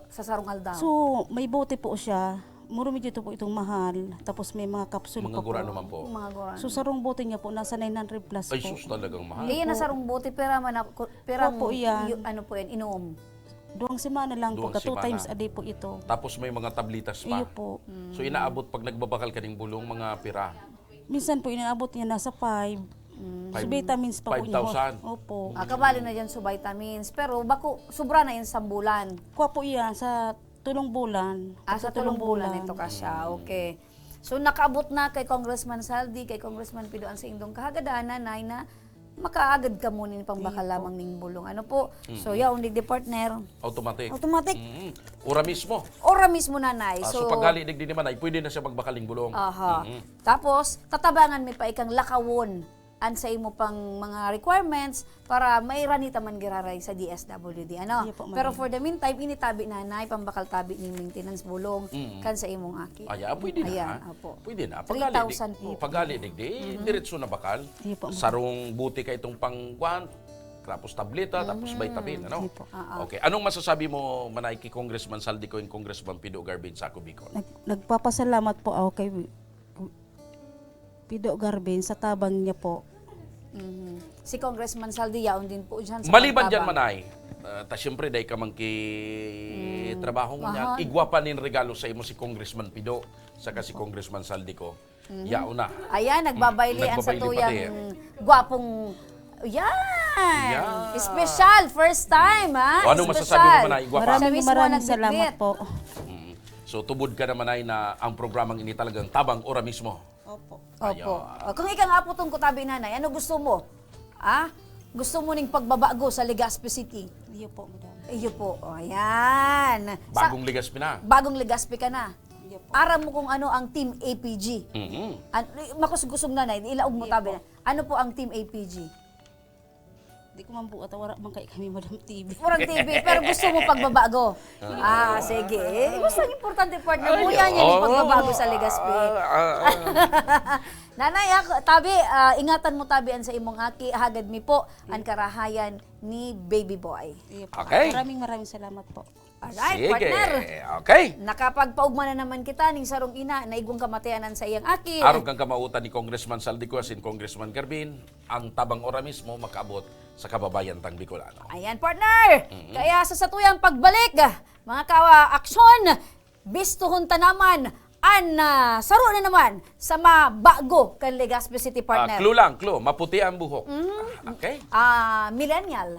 sa sarong aldaw. So, may bote po siya. Muro medyo to po itong mahal. Tapos may mga kapsul Mga pa gura po. naman po. mga gura. So, sarong bote niya po nasa 900 plus Ay po. sus, talagang mahal. Iyan na sarong bote pera man pera Opo, iyan. ano po yan inom. Duwang semana lang po. Duwang Ka 2 semana. times a day po ito. Tapos may mga tablitas pa. Iyo po. So inaabot pag nagbabakal ka ng bulong, mga pira. Minsan po inaabot niya nasa 5. So, vitamins pa po niya. 5,000. Opo. Kabali na dyan sa vitamins. Pero bako, sobra na yan sa bulan. Kuha po iyan sa tulong bulan. Sa tulong bulan ito ka siya. Okay. So nakaabot na kay Congressman Saldi, kay Congressman Pidoan sa indong kahagadanan, nay na makaagad ka muna ni pangbakal lamang ning bulong. Ano po? So yaw di partner. Automatic. Automatic. Ura mismo. Ora mismo nanay. So paggali digdi naman ay pwede na siya magbakaling bulong. Aha. Tapos, tatabangan mi pa ikang lakawon an sa imo pang mga requirements para mairanita man giraray sa DSWD. Ano? Iya po, Pero for the meantime, initabi nanay, pambakal tabi ni maintenance bulong kan sa imong aki. Aya, pwede na. Ayan, opo. Pwede na. 3,000 po. Paggali digdi, diretso na bakal. Iya po, ma'am. Sarong buti ka itong pangkuan, tapos tableta, tapos vitamin, ano? Iya po. Okay. Anong masasabi mo, Manay, kay Congressman Saldico and Congressman Pido Garbin sa Ako Bicol? Nagpapasalamat po ako kay Pido Garbin sa tabang niya po. Si Congressman Saldi yaon din po dyan sa Maliban dyan, pagtabang. Manay, ta siyempre dahil ka man trabaho mo niya, igwa pa nin regalo sa imo si Congressman Pido, saka si Congressman Saldico. Yao na. Ayan, nagbabaylian sa Nagbabayli tuyang pati. gwapong yan! Yan. Special! First time, ha? O, anong masasabi mo, Manay? Igwa pa. Siya mismo Maraming nagbitbit. salamat po. So, tubod ka naman ay na ang programang ini talagang tabang ora mismo. Opo. Opo. Kung ikaw nga po tong kutabi nanay, ano gusto mo? Gusto mo ning pagbabago sa Legazpi City? Iyo po, madam. Iyo po. O, ayan. Bagong Legazpi na. Bagong Legazpi ka na. Iyo po. Aram mo kung ano ang Team APG. Makusgusog nanay, ilaog mo tabi na. Ano po ang Team APG? Di ko man po atawara man kay kami, Madam TV. Purang TV, pero gusto mo pagbabago. Sige. Gusto ang importante partner mo yan yung pagbabago sa Legazpi. Nanay, tabi, ingatan mo tabi sa imong aki, hagad mi po ang karahayan ni Baby Boy. Iyo po. Okay. Maraming salamat po. Alright, Sige. partner. Okay. Nakapagpaugma na naman kita ning sarong ina na igong kamatayanan sa iyang aki. Aron kang kamautan ni Congressman Saldico asin Congressman Garbin, ang tabang ora mismo makaabot sa kababayan tang Bicolano. Ayan, partner. Kaya sa satuyang pagbalik, mga kawa-aksyon, bistuhon ta naman saro na naman sa mabago kan Legazpi City, partner. Clue lang, clue. Maputi ang buhok. Okay. Millennial.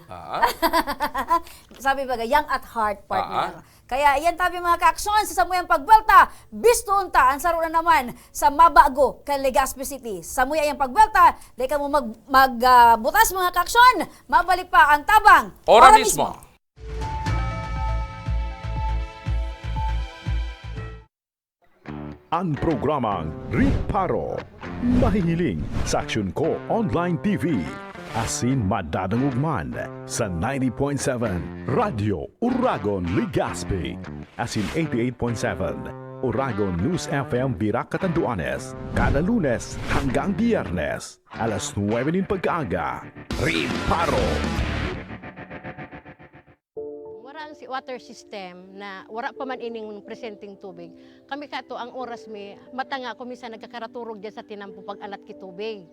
Sabi ba, young at heart, partner. Kaya yan tabi mga kaaksyon sa samuyang pagbelta, bistuon ta ang saro na naman sa mabago kan Legazpi City. Samuya yung pagbelta, dahil ka mo magbutas mga kaaksyon, mabalik pa ang tabang. Ora mismo. Ang programang Riparo. Mahihiling sa Aksyon Ko Online TV. Asin madadangugman sa 90.7 Radio Uragon Legazpi. Asin 88.7 Uragon News FM Virac Catanduanes. Kada Lunes hanggang Biyernes. Alas 9 din pagkaaga. Riparo. Wala ang si water system na wala pa man ining presenting tubig. Kami kato ang oras mi matanga kumisa nagkakaraturog diyan sa tinampo pag alat ki tubig.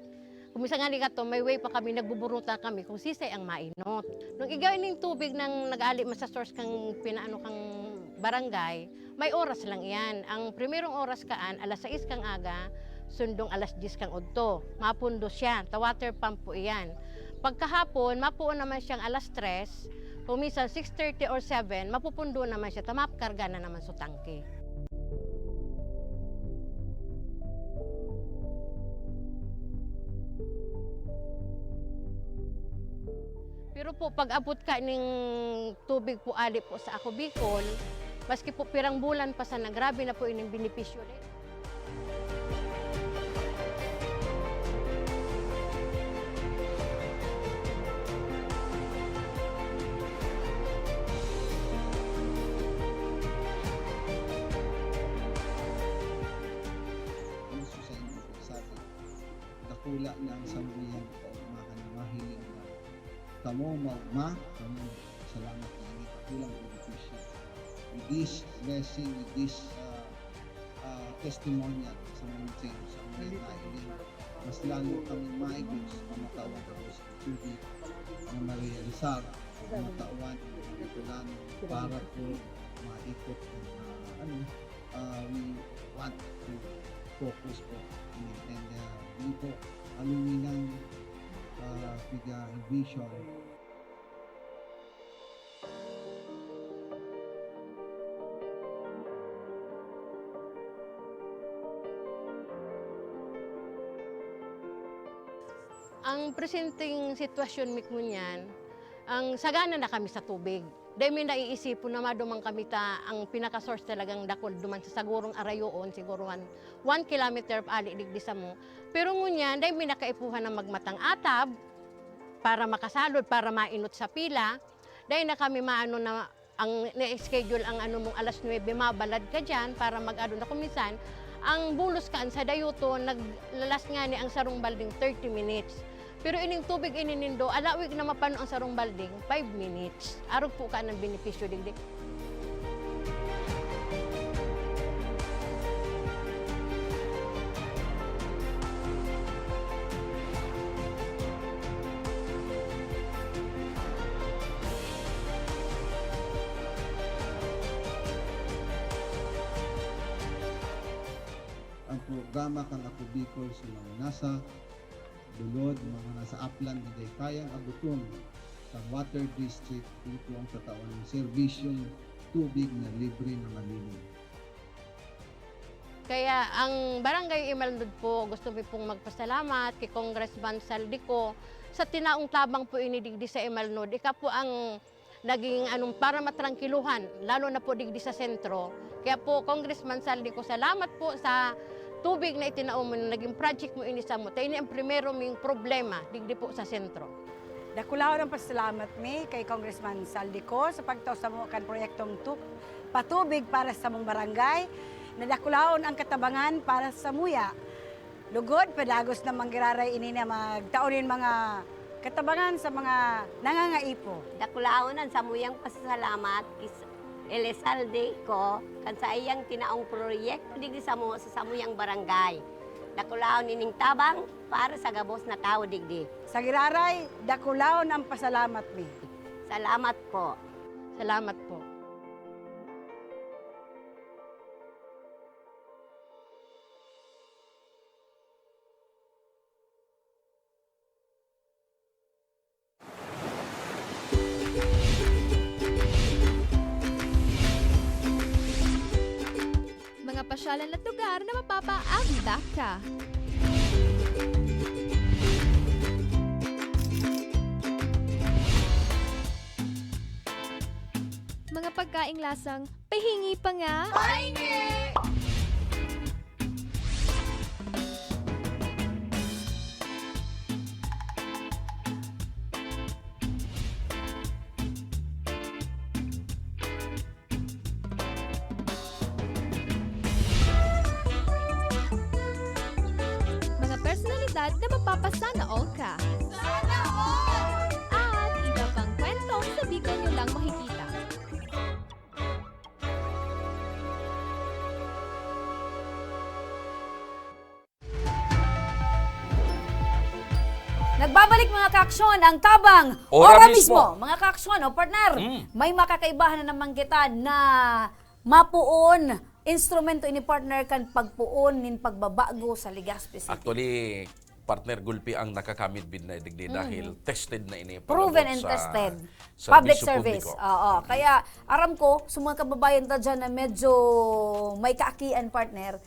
Kumisa nga ni kato may way pa kami nagbuburuta kami kung sisay ang mainot. Nung igawin ning tubig nang nag-ali sa source kang pinaano kang barangay, may oras lang iyan. Ang primerong oras kaan alas 6 kang aga, sundong alas 10 kang udto. Mapundo siya, ta water pump po iyan. Pagkahapon, mapuon naman siyang alas 3, kung minsan 6:30 or 7, mapupundo naman siya, tamapkarga na naman sa tangke. Pero po pag abot ka ning tubig po ali po sa ako Bicol, maski po pirang bulan pa sana, grabe na po ining benepisyo din. Sa inyo po sabi, dakula ng sambuyan ko, mahiling na kamo magma, kamo salamat na ini kakulang benepisyo. With this blessing, with this testimonial sa mountain, sa mga nailing, mas lalo kami maigos, mamatawag ako sa tubig, na ma-realizar, matawan, itulan, para po maikot we want to focus po and we po aluminang vision. Ang presenteng sitwasyon mikmunyan, ang sagana na kami sa tubig. Dahil may naiisipon na madumang kami ang pinaka-source talagang dakol duman sa sagurong arayoon, siguro 1 kilometer ali digdi sa mo. Pero ngunyan, dahil may nakaipuhan na magmatang atab para makasalod, para mainot sa pila. Dahil na kami maano na ang na-schedule ang mong alas 9, mabalad ka dyan para mag-ado na kumisan. Ang bulos kaan sa dayuto, naglalas nga ni ang sarong balding 30 minutes. Pero ining tubig ininindo, alawig na mapano ang sarong balding, 5 minutes. Arog po ka ng benepisyo digdi. Ang programa kang Ako Bicol sa mga nasa dulod, mga nasa upland na day kayang abuton sa water district, ito ang tatawan ng serbisyong tubig na libre na malinis. Kaya ang Barangay Imalnod po, gusto ko pong magpasalamat kay Congressman Saldico sa tinaong tabang po inidigdi sa Imalnod. Ika po ang naging para matrangkiluhan, lalo na po digdi sa sentro. Kaya po, Congressman Saldico, salamat po sa tubig na itinaom mo, naging project mo inisa mo. Tayo ang primero ming problema, digdi po sa sentro. Dakulaw ng pasalamat mi kay Congressman Saldico sa pagtaw sa mga proyektong patubig para sa mong barangay. Nadakulaon ang katabangan para sa muya. Lugod, padagos na manggiraray ini na magtaonin mga katabangan sa mga nangangaipo. Dakulaonan sa muyang pasasalamat Elizalde ko kan sa iyang tinaong proyekto digdi sa samuyang barangay. Dakulaon nining tabang para sa gabos na tao digdi. Sa giraray, dakulaon ang pasalamat mi. Salamat po. Salamat po. Mga pasyalan at lugar na mapapaabda ka. Mga pagkaing lasang pahingi pa nga. Pahingi! Na mapapasana all ka. Sana all! At iba pang kwento sa Bicol nyo lang makikita. Nagbabalik mga kaaksyon ang tabang Ora mismo. Mga kaaksyon o partner, may makakaibahan na naman kita na mapuon instrumento ini partner kan pagpuon nin pagbabago sa Legazpi City. Actually, partner gulpi ang nakakamit bid na digdi dahil tested na ini. Proven and tested. Public service. Oo. Kaya aram ko, sa mga kababayan ta dyan na medyo may kaakian partner,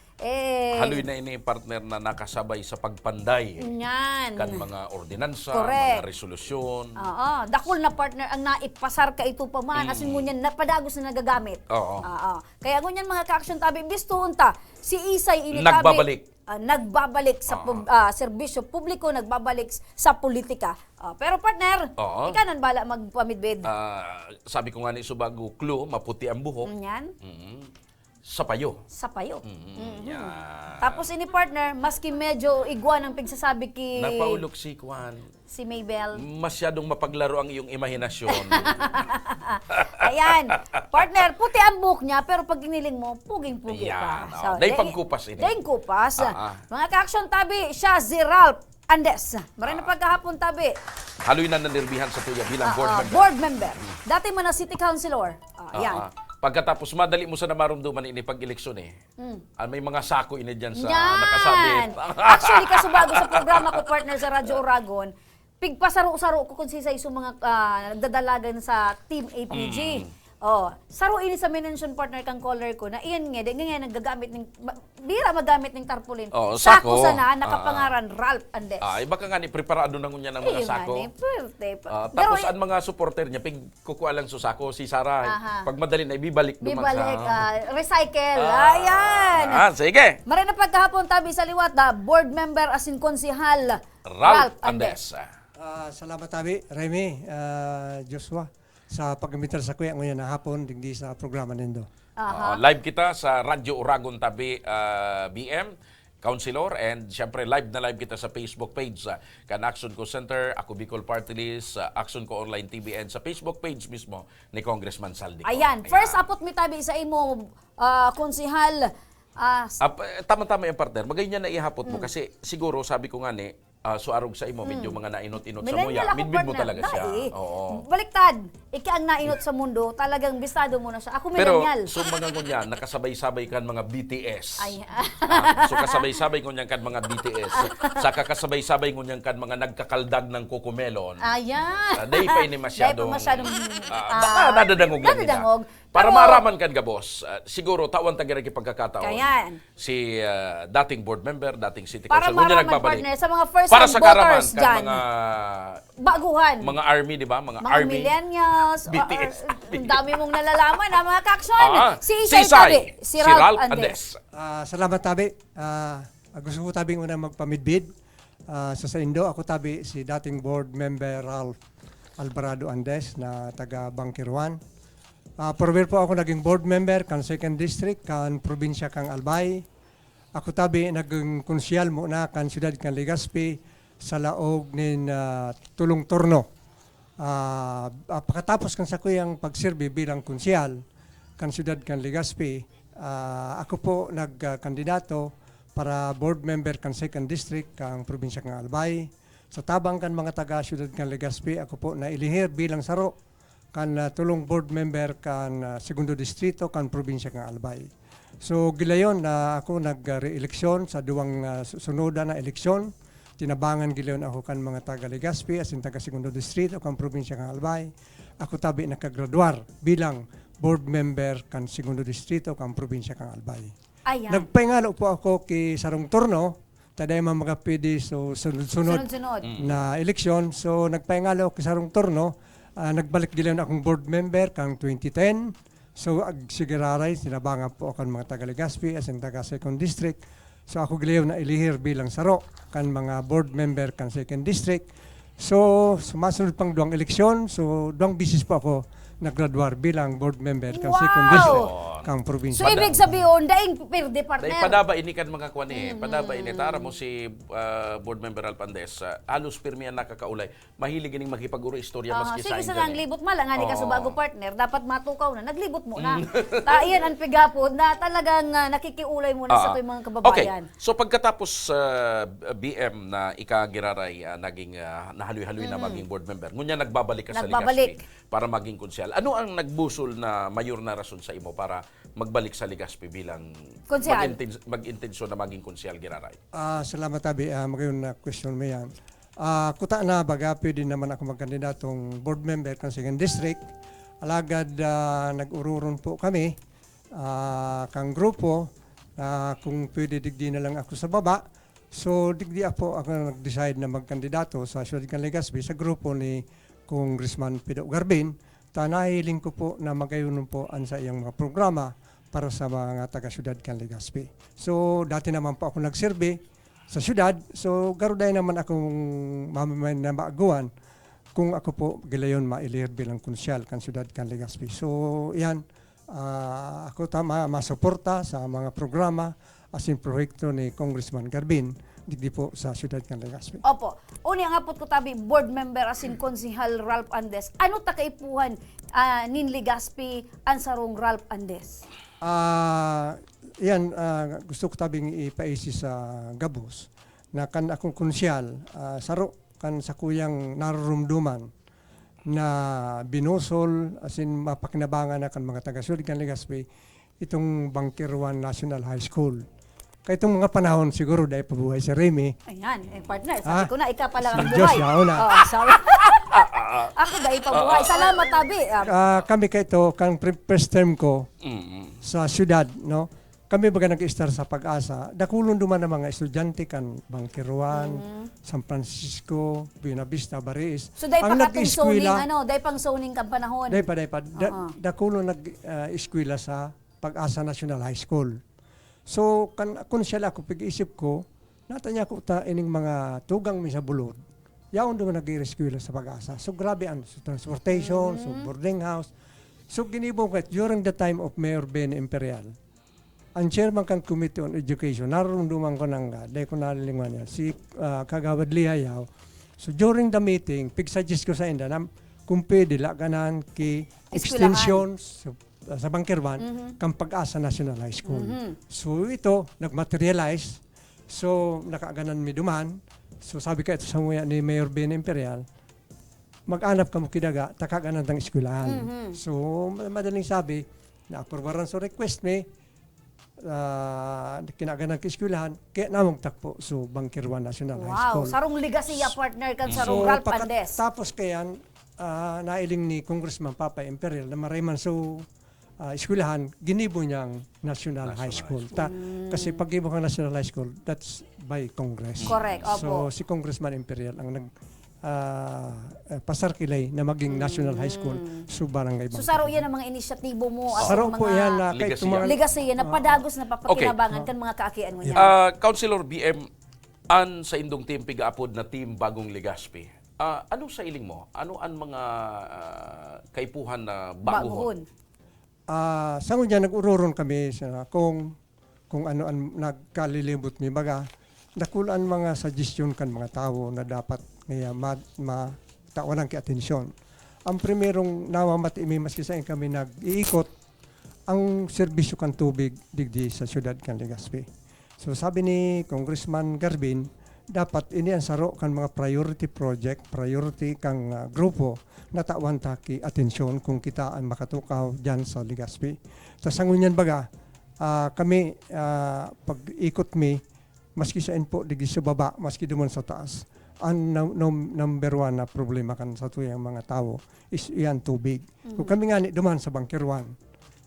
haloy na ini partner na nakasabay sa pagpanday. Yan. Kan mga ordinansa, Correct. mga resolusyon. Oo. Dakol na partner ang naipasar ka ito pa man. Asin ngunyan, napadagos na nagagamit. Oo. Kaya ngunyan mga ka-action tabi, bistuon ta, si Isay ini Nagbabalik. Nagbabalik sa serbisyo publiko, nagbabalik sa politika. Pero partner, ikanan bala magpamidbid. Sabi ko nga ni Subago, clue, maputi ang buhok. Yan. Sapayo. Sapayo. Yeah. Tapos ini partner, maski medyo igwan ang pigsasabi ki... Napaulok si Kwan. Si Maybel. Masyadong mapaglaro ang iyong imahinasyon. Ayan. Partner, puti ang buhok niya, pero pag iniling mo, puging-pugi pa. So, day pangkupas ini. Day kupas. Mga ka-action tabi, siya si Ralph Andes. Maray na pagkahapon tabi. Haloy na nanirbihan sa tuya bilang board member. Board member. Dati man na city councilor. Yan. Pagkatapos, madali mo sa namarumduman ini pag-eleksyon may mga sako ini dyan sa Yan. nakasabit. Actually, kasubago sa programa ko, partner sa Radyo Oragon, pigpasaro-saro ko kung sa iso mga nagdadalagan sa Team APG. Saro ini sa mention partner kang caller ko na iyan nga, nagagamit ng, bira magamit ng tarpaulin. Sako sana, nakapangaran Ralph Andes. Baka nga ni preparado na ngunya ng mga sako. Pero, Tapos ang mga supporter niya, kukuha lang sa sako, si Sarah, pag madali na ibibalik dumang sa... recycle. Ayan. Sige. Maray na pagkahapon tabi sa liwat, board member as in konsihal Ralph Andes. Salamat tabi, Remy, Joshua, sa pag-imitar sa kuya ngayon na hapon digdi sa programa nindo. Live kita sa Radyo Oragon tabi BM, Councilor, and syempre live na live kita sa Facebook page kan Action Ko Center, Ako Bicol Party List, Action Ko Online TV, and sa Facebook page mismo ni Congressman Saldico. Ayan. First apot mi tabi sa imo konsihal. Tama-tama yung partner. Magay niya na ihapot mo kasi siguro sabi ko nga ni suarog sa imo, medyo mga nainot-inot sa muya. Midbid mo talaga siya. Baliktad. Ika ang nainot sa mundo, talagang bisado mo na siya. Ako Pero, millennial. so mga ngunya, nakasabay-sabay kan mga BTS. So kasabay-sabay ngunya kan mga BTS. Saka kasabay-sabay ngunya kan mga nagkakaldag ng kokomelon. Ayan. Dahi pa ini masyadong... baka nadadangog lang nila. Para maaraman kan gabos, siguro tawan tagiragi pagkakataon. Kayan. Si dating board member, dating city para council, ngunya maaraman nagbabalik. partner sa mga first Para time sa karaman, voters kan dyan. mga baguhan. Mga army, di ba? Mga army. Millennials. BTS. Ang dami mong nalalaman, mga kaksyon. Si Isay tabi. Si Ralph Andes. Salamat tabi. Gusto ko tabi una magpamidbid. Sa Indo, ako tabi si dating board member Ralph Alvarado Andes na taga Bangkirwan. Porver po ako naging board member kan 2nd District, kan probinsya kang Albay. Ako tabi naging konsyal muna kan siyudad kan Legazpi sa laog nin tulong turno. Pagkatapos kan sa kuyang pagsirbi bilang konsyal kan siyudad kan Legazpi, ako po nagkandidato para board member kan 2nd District kang probinsya kang Albay. Sa tabang kan mga taga siyudad kan Legazpi, ako po nailihir bilang saro kan tulong board member kan segundo distrito kan probinsya kang Albay. So gilayon na ako nag-re-eleksyon sa duwang sunoda na eleksyon. Tinabangan gilayon ako kan mga taga Legazpi asin taga segundo distrito kan probinsya kang Albay. Ako tabi nakagraduar bilang board member kan segundo distrito kan probinsya kang Albay. Ayan. Nagpahingalo po ako kay sarong turno taday mga pwede so sunod na eleksyon. So nagpahingalo ako kay sarong turno. Nagbalik gilayon akong board member kang 2010. So sigiraray sinabangan po ako mga taga Legazpi as in taga 2nd District. So ako gilayon na ilihir bilang saro kan mga board member kan 2nd District. So sumasunod pang duwang eleksyon. So duwang bisis po ako naggraduar bilang board member kan 2nd District kang probinsya. So ibig sabihin, daing pirde partner. Dahil padaba ini kan mga kwan padaba ini. Tara mo si board member Ralph Andes, halos pirmi ang nakakaulay. Mahilig ining makipag-uro istorya maski sa sige sa naglibot mala nga ni kasubago partner, dapat matukaw na, naglibot mo na. Iyan ang pigapod na talagang nakikiulay mo na sa tuy mga kababayan. Okay, so pagkatapos BM na ikagiraray naging nahaloy-haloy na maging board member, ngunya nagbabalik ka sa Legazpi para maging konsyal. Ano ang nagbusol na mayor na rason sa imo para magbalik sa Legazpi bilang Konsyal. mag-intensyon na maging konsyal giraray? Salamat tabi, magayon na question mo yan. Kuta na baga, pwede naman ako magkandidatong board member ng 2nd District. Alagad nag-ururon po kami, kang grupo, kung pwede digdi na lang ako sa baba. So digdi ako nag-decide na magkandidato sa Siyudad ng Legazpi sa grupo ni Congressman Pido Garbin. Nahiling ko po na magayon po ang sa iyang mga programa para sa mga taga-Siyudad ng Legazpi. So dati naman po ako nagserbe sa siyudad, so garuday naman akong mamamayan na maaguan kung ako po gilayon mailir bilang konsyal kan Siyudad ng Legazpi. So yan, ako masuporta sa mga programa as in proyekto ni Congressman Garbin digdi po sa Siyudad ng Legazpi. Opo. Uni ang apot ko tabi, board member as in Konsihal Ralph Andes. Ano ta kaipuhan nin Legazpi ang sarong Ralph Andes? Yan, gusto ko tabing ipaisi sa Gabos na kan akong konsyal, saro kan sa kuyang narurumduman na binusol as in mapakinabangan na kan mga taga-Siyudad ng Legazpi itong Bangkiruan National High School. Kaya itong mga panahon siguro dahil pabuhay si Remy. Ayan, partner, sabi ko na, ikaw pala ang Diyos, buhay. yauna. Sorry. Ako dahil pabuhay. Salamat, tabi. Kami kayo ito, kang first term ko sa siyudad, no? Kami baga nag-start sa Pag-asa. Dakulon duman ng mga estudyante kan Bangkiruan, San Francisco, Buena Vista, Baris. So dahil pa katong zoning, dahil pang zoning kang panahon. Dahil pa. Dakulon nag-eskwela sa Pag-asa National High School. So, kung siya ako, pag-iisip ko, natanya ko ining mga tugang mi sa bulod, yaon doon nag-i-rescue sa Pag-asa. So, grabe ang transportation, so boarding house. So, ginibong ko, during the time of Mayor Ben Imperial, ang chairman kang Committee on Education, narunduman ko nang dahil ko nalilingwan niya, si Kagawad Lihayaw. So, during the meeting, pig-suggest ko sa inda, kung pwede, laganan ki extensions, sa Bangkiruan, kang Pag-asa National High School. So ito, nag-materialize. So nakaganan mi duman. So sabi ka ito sa muya ni Mayor Ben Imperial, mag-anap ka mo kidaga, takaganan ng eskwelahan. So madaling sabi, na-aprobaran sa request mi, kinaganan ng eskwelahan, kaya namang takpo so Bangkiruan National High School. Wow, sarong legacy partner kan sarong Ralph Andes. Tapos kayan, nailing ni Congressman Papa Imperial na marayman so eskwelahan, ginibo niyang National High School. Kasi pag-ibo kang National High School, that's by Congress. Correct, opo. So si Congressman Imperial ang pasarkilay na maging National High School sa Barangay Bangkiruan. So saro yan ang mga inisyatibo mo as saro mga po yan na legacy yan na padagos na papakinabangan kan mga kaakian mo yan. Councilor BM, an sa indong team pigaapod na team Bagong Legazpi. Ano sa iling mo? Ano ang mga kaipuhan na baguhon? Sa ngunya nag-ururon kami kung ano ang nagkalilibot mi baga, nakulaan mga suggestion kan mga tao na dapat ngayon tawanan ki atensyon. Ang primerong nawamati mi maski sa kami nag-iikot ang serbisyo kan tubig digdi sa siyudad kan Legazpi. So sabi ni Congressman Garbin, dapat ini ang saro kan mga priority project, priority kang grupo na tawan taki atensyon kung kita ang makatukaw dyan sa Legazpi. Sa sangunyan baga, kami pag-ikot mi, maski sa inpo, digdi sa baba, maski dumon sa taas, ang number one na problema kan sa tuyang mga tao is iyan tubig. Kung kami nga duman sa Bangkiruan,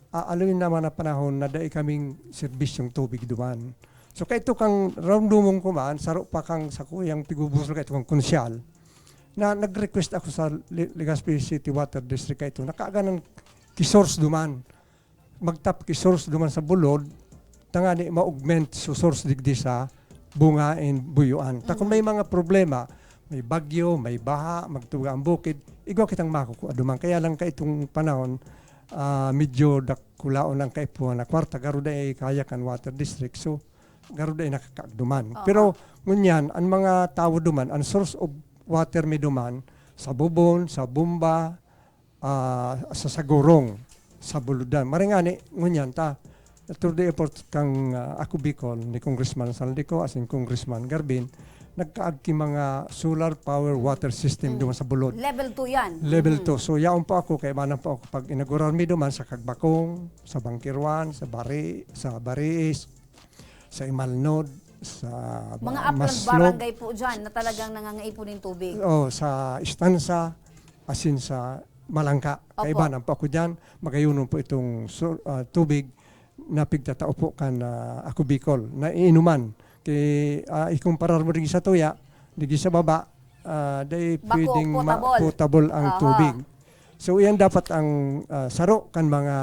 aluin naman na panahon na dahil kaming serbisyong tubig duman. So kaya ito kang ramdumong kumaan, saro pa kang sa kuyang tigubusol kaya ito kang konsyal, na nag-request ako sa Legazpi City Water District kaya ito, nakaagan ng kisource duman. Magtap kisource duman sa bulod, tangani ma-augment so source digdi sa bunga and buyuan. Kung may mga problema, may bagyo, may baha, magtuga ang bukid, igaw kitang makukuha duman. Kaya lang kaya itong panahon, medyo dakulaon ang kaipuan na kwarta, garuday kaya kan water district. So, garuday nakakagduman. Pero, ngunyan, ang mga tao duman, ang source of water may duman, sa bubon, sa bumba, sa sagurong, sa buludan. Maringani, ngunyan, through the effort kang ako Bicol, ni Congressman Saldico, as in Congressman Garbin, nagkaagi mga solar power water system duman sa bulod. Level 2 yan. Level 2. So yaon po ako kay manang po ako pag inaugural mi duman sa Kagbakong, sa Bangkirwan, sa Bariis, sa Imalnod, sa Mga upland barangay po dyan na talagang nangangaipon ng tubig. sa Istansa, asin sa Malangka. Opo. Kaibanan po ako dyan, magayunon po itong tubig na pigtatao po kan ako Bicol, na iinuman. Kay ikumparar mo rin sa tuya, digi sa baba, day pwedeng potable ang tubig. So iyan dapat ang saro kan mga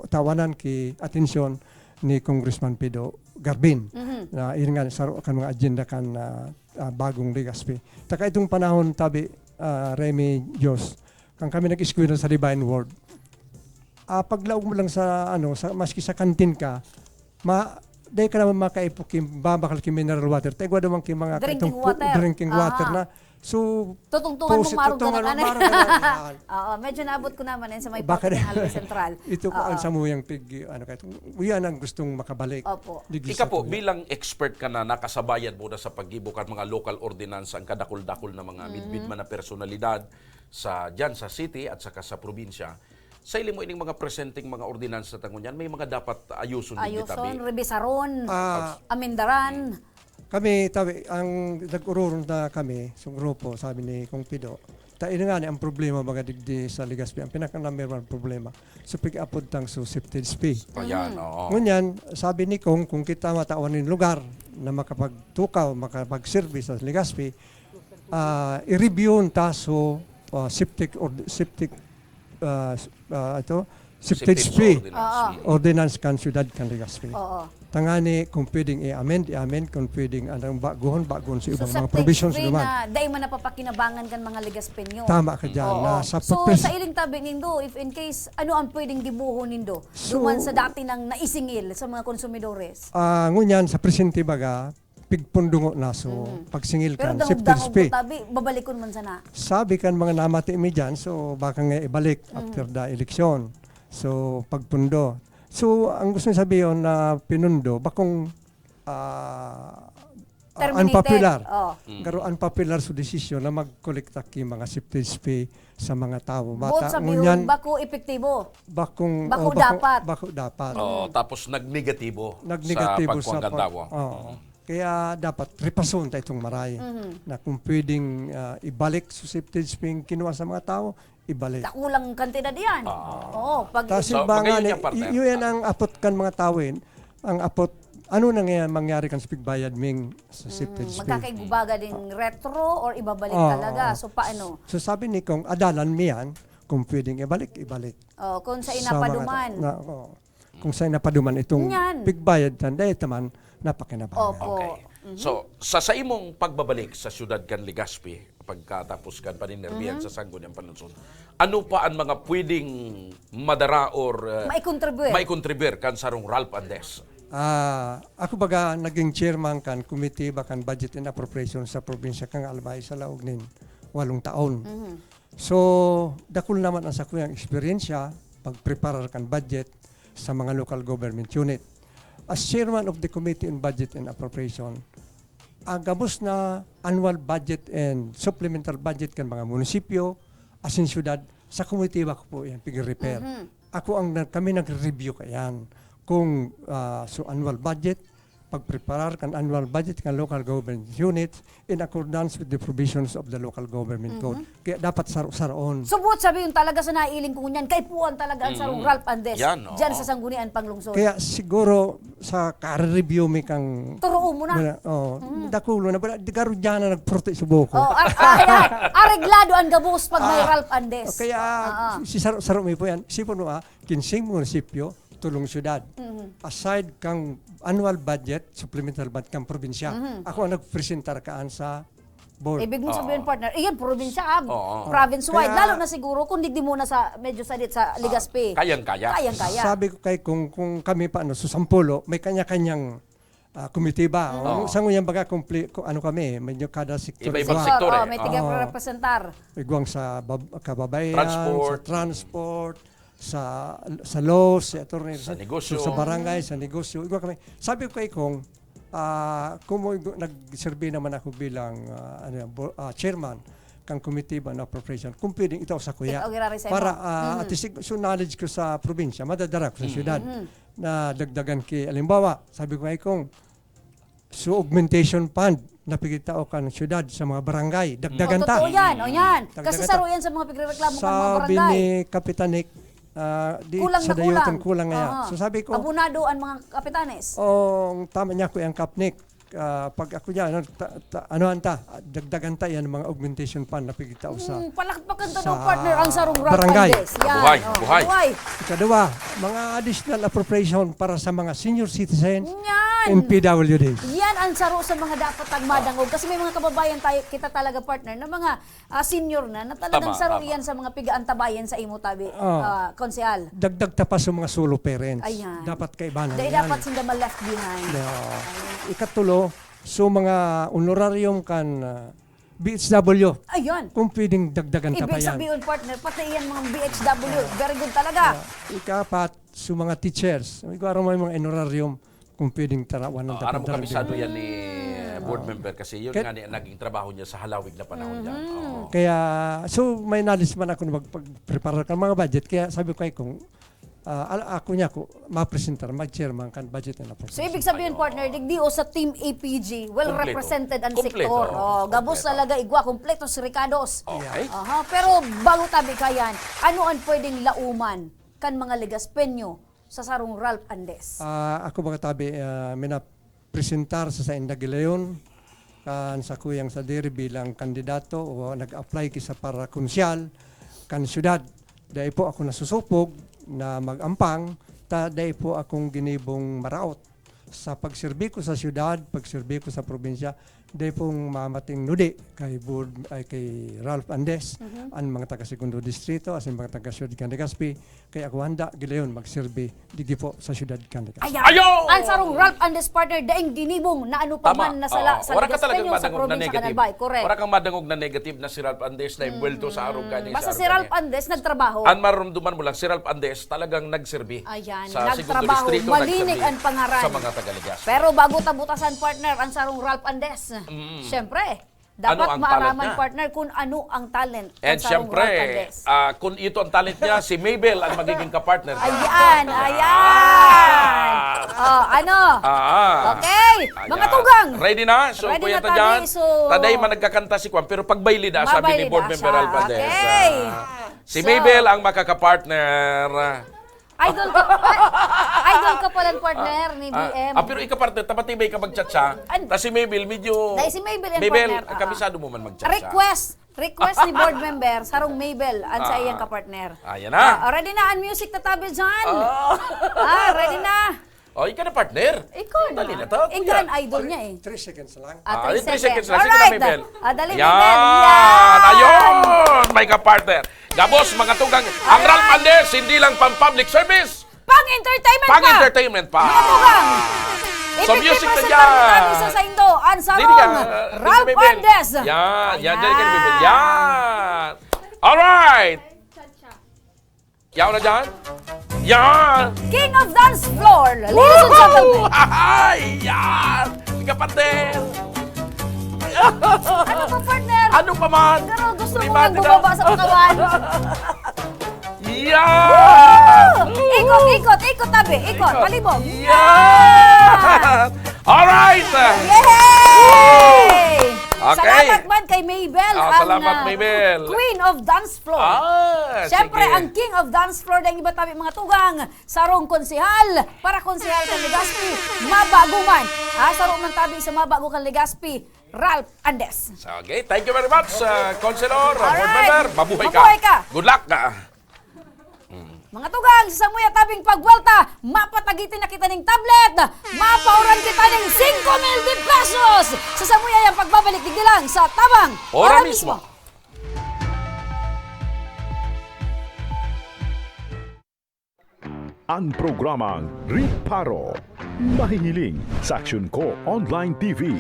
tawanan ki atensyon ni Congressman Pido Garbin. Na iyan nga saro kan mga agenda kan bagong Legazpi. Taka itong panahon tabi Remy Diyos, kang kami nag-eskwela sa Divine Word, paglaog mo lang sa maski sa kantin ka, dahil ka naman makaipukim, babakal ki mineral water, tayo naman ki mga drinking water na. So, tutungtungan mo marong ganun. Oo, medyo naabot ko naman sa may party ng Alba Central. Ito po ang samuyang yan ang gustong makabalik. Opo. Ika po, bilang expert ka na nakasabayan mo na sa paggibukat mga local ordinance ang kadakol-dakol na mga midbid man na personalidad dyan sa city at saka sa probinsya, sa ili mo ining mga presenting mga ordinance na tangon yan, may mga dapat ayuson din ditabi. Ayuson, rebisaron, amendaran. Kami, ang nag-ururon na kami, sa grupo, sabi ni Kong Pido, ino nga ang problema mga digdi sa Legazpi, ang pinaka-number 1 problema, sa pag-apod tang so sifted fee. Ayan, oo. Ngunyan, sabi ni Kong, kung kita matawan ng lugar na makapagtukaw, makapag-service sa Legazpi, i-review ang taso septic fee ordinance kan syudad kan Legazpi. Tangani kung pwedeng i-amend, kung pwedeng baguhon sa ibang mga provisions naman. Na dahil man napapakinabangan kan mga Legazpenyo. Tama ka dyan. So sa iling tabi nindo, if in case, ano ang pwedeng dibuhon nindo? Duman sa dati nang naisingil sa mga konsumidores? Ngunyan, sa presente baga, pigpundungo na so pagsingil kan sifted fee. Pero tabi, babalikon man sana. Sabi kan mga namati mi dyan, so baka nga ibalik after the election. So pagpundo. So ang gusto sabihin na pinundo, bakong unpopular. Pero unpopular so decision na mag-kolekta ki mga sifted fee sa mga tao. Both sabihin, bako epektibo. Bako dapat. Tapos nagnegatibo sa pagkuanggantawa. Kaya dapat repason tayo itong maray na kung pwedeng ibalik sa sifted fee kinuha sa mga tao, ibalik. Kulang kantidad yan. Tapos yun ang apot kan mga tawin, ang apot, ano na ngayon mangyari kan sa pigbayad ming sa sifted fee. Magkakaigubaga din retro or ibabalik talaga. So paano? So sabi ni Kong, adalan miyan, kung pwedeng ibalik. Kung sa inapaduman. Kung sa inapaduman itong pigbayad tanday taman, napakinabangan. Okay. So, sa imong pagbabalik sa syudad kan Legazpi, pagkatapos kan paninerbiyan sa Sangguniang Panunsod, ano pa ang mga pwedeng madara or maikontribute kan sarong Ralph Andes? Ako baga naging chairman kan committee bakan budget and appropriation sa probinsya kang Albay sa laog nin 8 taon. So, dakul naman ang sa kuyang eksperyensya pag-prepare kan budget sa mga local government unit. As chairman of the Committee on Budget and Appropriation, gabos na annual budget and supplemental budget kan mga munisipyo, asin syudad, sa committee ba ko po yan, pig-repair. Kami nag-review kayan kung so annual budget, pag-preparar kan annual budget kan local government units in accordance with the provisions of the local government code. Kaya dapat saroon. Subot sabi yung talaga sa nailing ko niyan, kay puan talaga ang sarong Ralph Andes dyan sa Sangguniang Panglungsod. Kaya siguro sa ka-review mi kang turuo mo na. Dakulo na garo dyan na nagprote sa buko. Areglado ang gabos pag may Ralph Andes. Kaya si saro mi po yan. Sipon mo kinsing munisipyo, tulong syudad. Aside kang annual budget, supplemental budget kang probinsya. Ako ang nagpresentar kaan sa board. Ibig mo sabihin, partner, iyan, probinsya, province-wide. Lalo na siguro kung digdi muna sa medyo sa Legazpi. Kayang-kaya. Sabi ko kay kung kami pa susampulo, may kanya-kanyang komitiba. Sa nguyan baga ano kami, medyo kada sektor. Iba-ibang sektor may tiga-representar. Igwang sa kababayan, sa transport, sa law, sa attorney, sa negosyo, sa barangay, sa negosyo. Igwang kami. Sabi ko kay kung kung nag-survey naman ako bilang chairman kang committee ba na appropriation, kung pwedeng ito sa kuya. Para at least so knowledge ko sa probinsya, madadara ko sa syudad na dagdagan ki, alimbawa, sabi ko ay kung so augmentation fund na pigitao ka ng syudad sa mga barangay, dagdagan ta. Totoo yan, o yan. Kasi saro yan sa mga pigreklamo ka mga Sabi barangay. ni Kapitanik, di Kulang sa na dayotan kulang. kulang nga. So sabi ko, Abunado ang mga kapitanes. tama niya ko yung kapnik. Pag ako niya, dagdagan ta yan mga augmentation fund na pigitao sa Palakpakan to ng partner ang sarong Ralph barangay. Andes. Yan. Buhay. Ikalawa, mga additional appropriation para sa mga senior citizens Yan. and PWDs. Yan ang saro sa mga dapat tagmadangog. Kasi may mga kababayan tayo, kita talaga partner, na mga senior na talagang saro yan sa mga pigaantabayan sa imo tabi, konsehal. Dagdag ta pa sa mga solo parents. Ayan. Dapat kaibanan Dahil yan. dapat sila ma-left behind. Ikatulo, so mga honorarium kan BHW. Ayun. Kung pwedeng dagdagan ta pa Ibig yan. sabihin partner, pati yan mga BHW. Very good talaga. Ikapat, so mga teachers. Ikaw may mga honorarium kung pwedeng tarawan ng Aram mo kabisado yan ni board member kasi yun nga naging trabaho niya sa halawig na panahon niya. Kaya, so may knowledge man ako na magpag-prepare ka mga budget. Kaya sabi ko ay kung ako niya ko ma-presentar, mag-chairman kan budget and appropriation. So ibig sabihin partner, digdio sa Team APG, well Kompleto. represented ang Kompleto. sektor. Gabos talaga igwa, kompleto si Ricardos. Okay. Pero bago tabi kayan, ano ang pwedeng lauman kan mga legaspenyo sa sarong Ralph Andes? Ako mga tabi, presentar sa Indagilayon kan sa kuyang sa diri bilang kandidato o nag-apply kisa para konsyal kan syudad. Dahil po ako nasusupog na mag-ampang, dahil po akong ginibong maraot sa pagserbi ko sa syudad, pagserbi ko sa probinsya, dahil pong mamating nudi kay Ralph Andes, ang mga taga-segundo distrito, as mga taga-syudad Candegaspi, kaya ako handa gilayon magserbi digi po sa syudad Candegaspi. Ayaw! Ang sarong Ralph Andes partner, daing dinibong na ano pa man nasala sa legaspenyo sa probinsya Kanalbay. Correct. Wala kang madangog na negative na si Ralph Andes na imbwelto sa arong kanya. Basta si Ralph Andes nagtrabaho. Ang marumduman mo lang, si Ralph Andes talagang nagserbi. Ayan, sa nagtrabaho, segundo distrito, malinig ang pangaran. sa mga taga-Legazpi. Pero bago tabutasan partner ang sarong Ralph Andes, syempre, dapat ang maaraman talent niya? partner kung ano ang talent And ng sarong syempre, Ralph Andes. kung ito ang talent niya, si Mabel ang magiging kapartner. Ayan! Ano? Okay! Mga tugang! Ready na? So, Ready kuya na ta dyan. tabi, so- Taday man nagkakanta si Kwan. Pero pagbayli da, sabi ni Mabayli board da member siya. Ralph Andes. Okay. Si So- Mabel ang makakapartner. Idol ka pala partner ni BM. Pero ikapartner, tamatibay ka mag-chat-cha. Tapos si Mabel, medyo... Dahil si Mabel ang Mabel, partner. kabisado mo man mag-chat-cha. Request ni board member, sarong Mabel, ang sa iyang kapartner. Ayan na. Ready na ang music tatabi dyan? Ready na? Ikaw na partner. Ikaw na. Dali na to. Ikaw ang idol niya eh. 3 seconds lang. 3 3 seconds. lang. Sige na, Alright. Mabel. Dali, Yan. Mabel. Yan. Ayun! May kapartner. Gabos, mga tugang. Ang Ralph Andes, hindi lang pang-public service. Pang-entertainment pa. Pang-entertainment pa. Mga tugang. So, music na 50% yan. Isa sa Indo. Ang sarong Dili ka, Ralph Mabel. Andes. Yan. Yan, dali ka ni Mabel. Yan. Alright. Yaw na dyan. Yan. King of Dance Floor. Ladies and gentlemen. Ay, yan. May kapartner. Ano pa partner? Ano pa man? Pero gusto mo Rimado lang bumaba sa katawan. Yan. Ikot tabi. Ikot, palibog. Yan. Alright. Yay! Okay. Salamat man kay Mabel, salamat, Mabel. Queen of Dance Floor. Siyempre, sige. ang King of Dance Floor dahil iba tabi mga tugang, sarong konsehal, para konsehal kang Legazpi, mabago man. Sarong man tabi sa mabago kang Legazpi, Ralph Andes. Okay, thank you very much, Councilor, board Alright. member. Mabuhay Mabuhay ka. Good luck na. Mga tugang, sa Samuya tabing pagwelta, mapatagitin na kita ng tablet, mapauran kita ng 5,000 pesos. Sa Samuya yung pagbabalik lang sa Tabang. Ora mismo. Ang programang Riparo. Mahihiling sa Aksyon Ko Online TV.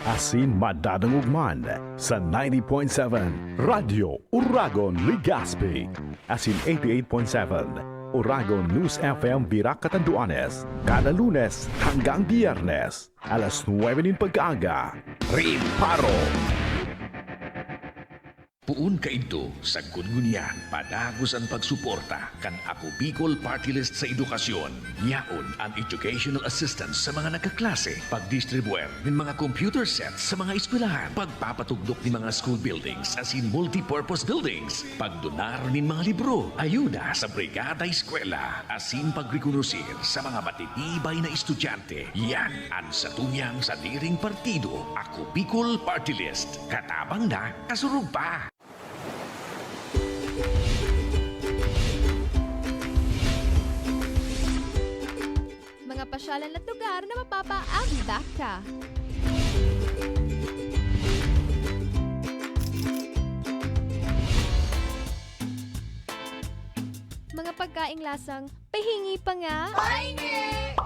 Asin madadangugman sa 90.7 Radio Uragon Legazpi. Asin 88.7 Oragon News FM Bira Catanduanes. Kada Lunes hanggang Biyernes, alas 9 ng pagkaaga. Riparo! Puun kaidto sa Gudgunyan, padagos ang pagsuporta kan Ako Bicol Party List sa edukasyon. Yaon ang educational assistance sa mga nagkaklase, pagdistribuer ng mga computer sets sa mga eskwelahan, pagpapatugdok ng mga school buildings as in multi-purpose buildings, pagdonar ng mga libro, ayuda sa brigada eskwela, asin pagrekonusir sa mga matitibay na estudyante. Yan ang satuyang sa diring partido, Ako Bicol Party List. Katabang na, kasurug pa! Mga pasyalan at lugar na mapapaagda ka. Mga pagkaing lasang pahingi pa nga. Pahingi!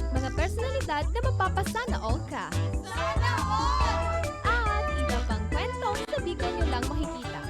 Mga personalidad na mapapasana all ka. Sana all! At iba pang kwentong sa Bicol nyo lang makikita.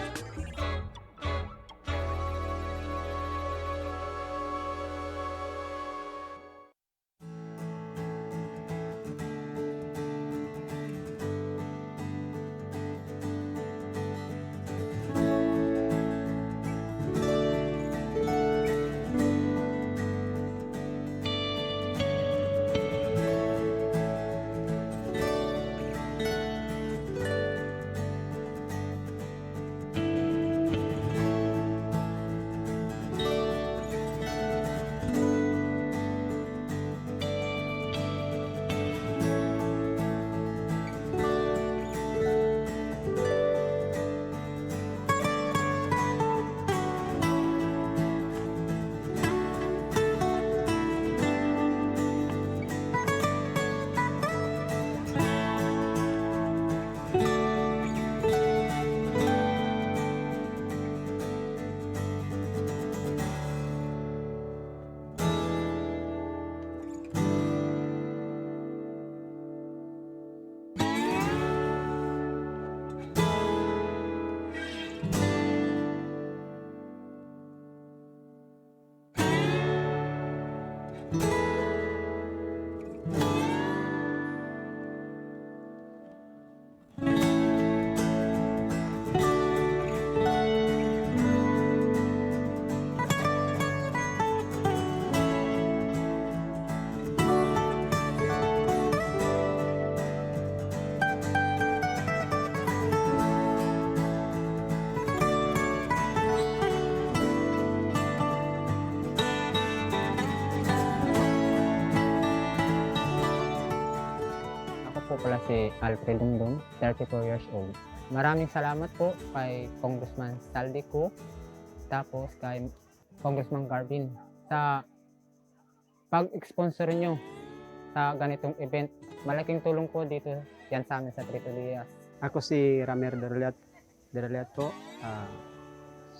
Po pala si Alfred Dungdung, 34 years old. Maraming salamat po kay Congressman Saldico, tapos kay Congressman Garvin sa pag-sponsor nyo sa ganitong event. Malaking tulong po dito yan sa amin sa Trito Diaz. Ako si Ramer Dereliat po.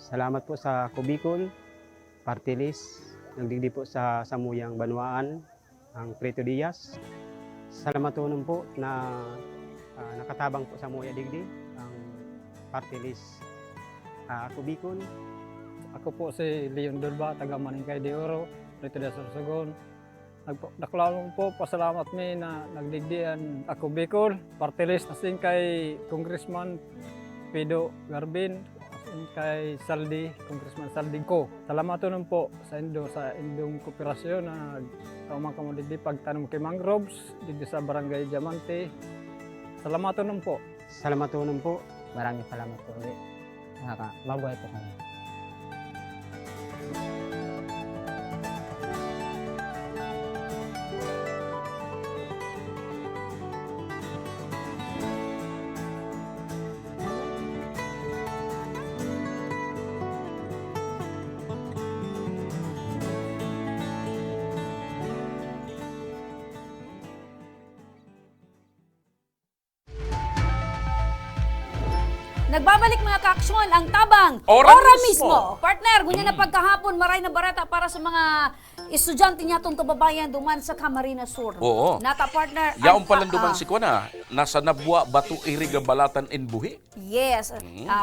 Salamat po sa Ako Bicol Party List. Nagdigdi po sa Samuyang Banwaan, ang Trito Diaz. Salamat po na nakatabang po sa Muya Digdi, ang party list Ako Bicol. Ako po si Leon Durba, taga Maningkay de Oro, rito sa Sorsogon. Naklaw po, pasalamat mi na nagdigdian Ako Bicol, party list asin kay Congressman Pido Garbin, asin kay Saldi, Congressman Saldi ko. Salamat po sa indong kooperasyon na kaumang kamo digdi pagtanom kay mangroves digdi sa Barangay Diamante. Salamat po. Salamat po. Maraming salamat po ulit. Mabuhay po kami. Nagbabalik mga kaaksyon ang tabang Ora mismo. Partner, gunya na pagkahapon maray na barata para sa mga estudyante niya itong kababayan duman sa Camarines Sur. Oo. Nata partner. Yaong palang duman si Kuana, nasa Nabwa, Batu, Iriga, Balatan, and Buhi. Yes.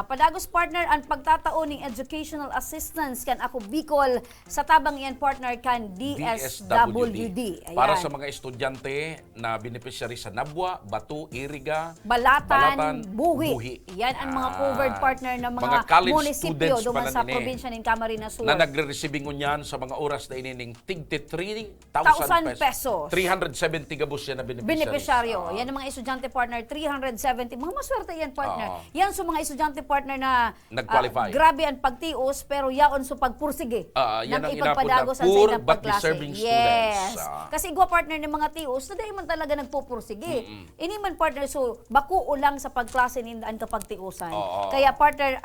Padagos partner ang pagtatao ng educational assistance kan ako Bicol sa tabang iyan partner kan DSWD. Ayan. Para sa mga estudyante na beneficiary sa Nabwa, Batu, Iriga, Balatan, Buhi. Yan ang mga covered partner ng mga college munisipyo students duman pala sa nini, probinsya ng Camarines Sur. na nagre-receiving ngunyan sa mga oras na inining tigti 3,000 pesos. 370 gabos yan na Beneficiaryo. Yan ang mga estudyante partner, 370. Mga maswerte yan partner. Yan sa mga estudyante partner na nag-qualify. Grabe ang pagtios pero yaon sa pagpursige. Yan ang ipagpadagos inapod na sa poor ilang but pagklase. deserving Yes. students. Kasi igwa partner ng mga tios, na dahil man talaga nagpupursige. Ini man partner, so bakuo lang sa pagklase nindaan kapag tiusan. Kaya partner,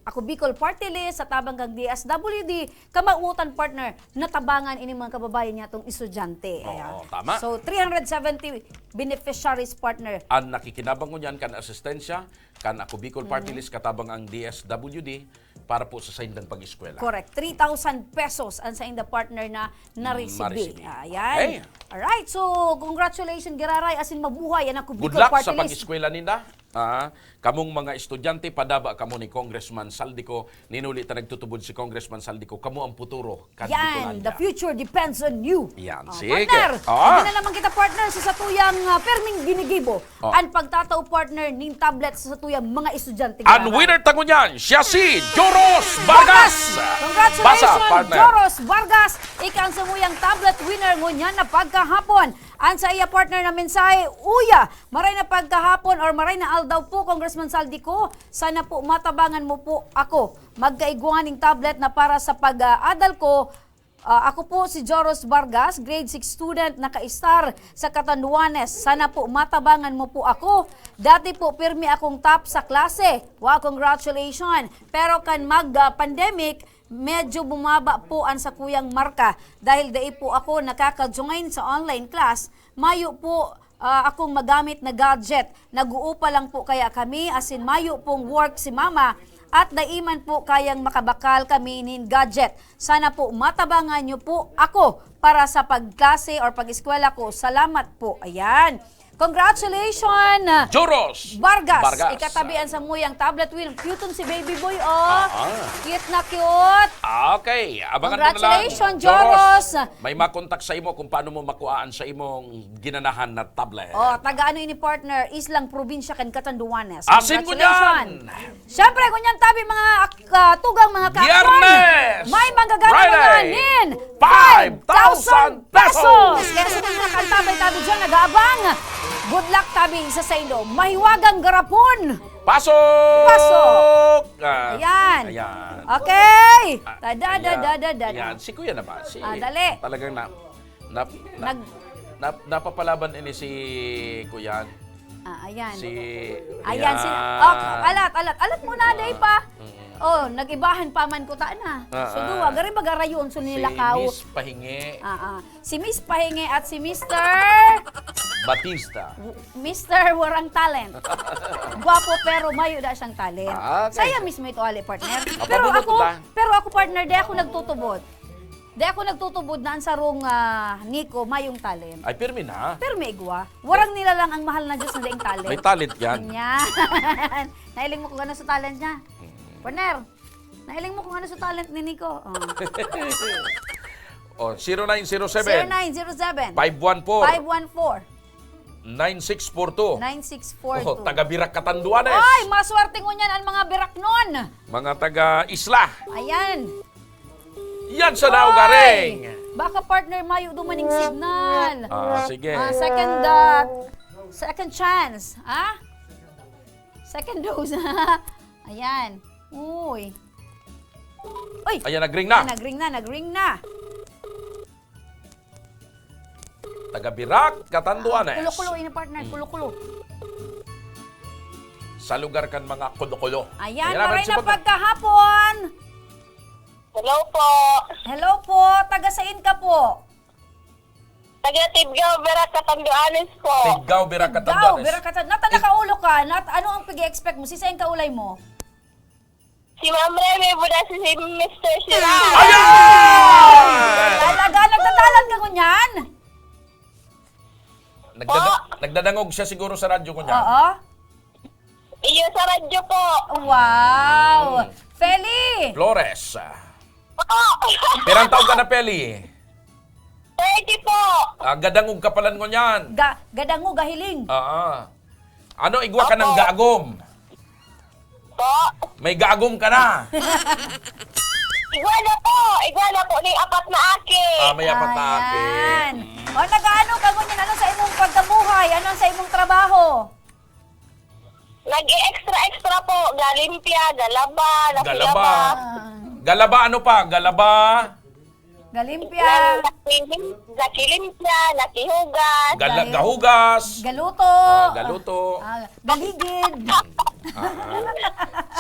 ako Bicol Party List sa tabang kang DSWD, kamautan partner, natabangan ini mga kababayan niya itong estudyante. Tama. So 370 beneficiaries partner. Ang nakikinabang ngunyan kan asistensya, kan ako Bicol Party List katabang ang DSWD para po sa saindang pag-eskwela. Correct. 3,000 pesos ang sa inda partner na na-receive. Ayan. Okay. Alright. So, congratulations, Giraray. Asin mabuhay. Yan ako Good Bicol luck Party sa List. pag-eskwela ninda. Kamong mga estudyante, padaba kamo ni Congressman Saldico. Ninuli ta nagtutubod si Congressman Saldico. Kamo ang futuro. Yan. The future depends on you. Yan. Sige. Partner, hindi na naman kita partner sa satuyang perming ginigibo. Ang pagtatao partner ning tablet sa satuyang mga estudyante. Ang winner tango niyan, siya si Joros Vargas. Congratulations, Basa, partner. Joros Vargas. Ikang samuyang tablet winner ngunyan na pagkahapon. Ang sa iya partner na mensahe, uya, maray na pagkahapon or maray na aldaw po, Congressman Saldico, sana po matabangan mo po ako. Magkaiguan ng tablet na para sa pag-adal ko. Ako po si Joros Vargas, grade 6 student, naka-star sa Catanduanes. Sana po matabangan mo po ako. Dati po pirmi akong top sa klase. Wow, congratulations. Pero kan mag-pandemic, medyo bumaba po ang sa kuyang marka. Dahil dai po ako nakaka-join sa online class, mayo po akong magamit na gadget. Nag-uupa lang po kaya kami, asin mayo pong work si mama. At daiman po kayang makabakal kami nin gadget. Sana po matabangan nyo po ako para sa pagklase or pag-eskwela ko. Salamat po. Ayan. Congratulations! Joros Vargas. Ikatabian sa muyang tablet wheel. Cute si baby boy, oh. Cute na cute. Okay. Abangan mo na lang. Congratulations, Joros. May makontak sa imo kung paano mo makuhaan sa imong ginanahan na tablet. Taga-ano ini partner, Islang Probinsya kan Catanduanes. Asin ko yan! Siyempre, kunyan tabi mga tugang mga ka-action. Viernes! May manggagana Friday! mga nin 5,000 pesos! Kaya sa mga kantabay tabi dyan, nag-aabang. Good luck tabi sa Saindo. Mahiwagang garapon. Pasok! Pasok! Ayan. Okay. Tada. Ayan. Si Kuya naman. Dali. Talagang napapalaban ini si Kuya. Ayan. Ayan. Alat muna, day pa. Nag-ibahan pa man ko ta na. So duwa, gari bagarayon so nilakaw. Si Miss Pahingi. Si Miss Pahingi at si Mr. Batista. Mr. Warang Talent. Gwapo pero mayo da siyang talent. Okay. Saya mismo ito, ali partner. Pero ako partner, di ako nagtutubod. Di ako nagtutubod na ang sarong Nico, mayong talent. Ay, pirmi na. Pero may igwa. Warang nila lang ang mahal na Diyos na daing talent. May talent yan. Yan. Nailing mo kung ano sa talent niya. Partner, nailing mo kung ano sa talent ni Nico. 0907 0907 514 514 9642. 9642. Taga Birak Catanduanes. Ay, maswerte ko niyan ang mga Birak nun. Mga taga Isla. Ayan. Yan sa Naugaring. Baka partner mayo dumaning signal. Sige. Second chance. Second dose. Ayan. Uy. Ayan, nagring na. Nagring na. Taga Birak, Catanduanes. Kulo-kulo ini partner, kulo-kulo. Sa lugar kan mga kulo-kulo. Ayan, maray na pagkahapon. Hello po. Hello po, taga sain ka po? Taga-Tibgaw, Berat, Katanduanes po. Tiggaw, Bira, Daw, Katanduanes. bira ka nata nakaulo ka. Ano ang pag-expect mo? Si sayang kaulay mo? Si Ma'am Remy, buda si Mr. Sira. Talaga, nagtatalan ka kunyan? Nagdadangog siya siguro sa radyo ko niya. Oo. Iyo sa radyo po. Wow! Feli! Flores. Pirang taon ka na, Peli? 30 po. Gadangog ka palan ko niyan. Gadango, gahiling. Ano, igwa ka ng gaagom? Po. May gaagom ka na. Igwa na po ni apat na aki. May apat na akin. O, nag-ano ka ngunyan? Ano sa imong pagkabuhay? Ano sa imong trabaho? Nag-extra po. Galimpia, galaba, Galaba. Galaba ano pa? Galaba? Galimpia. Nakilimpia, nakihugas. Gahugas. Galuto. Galuto. Galigid.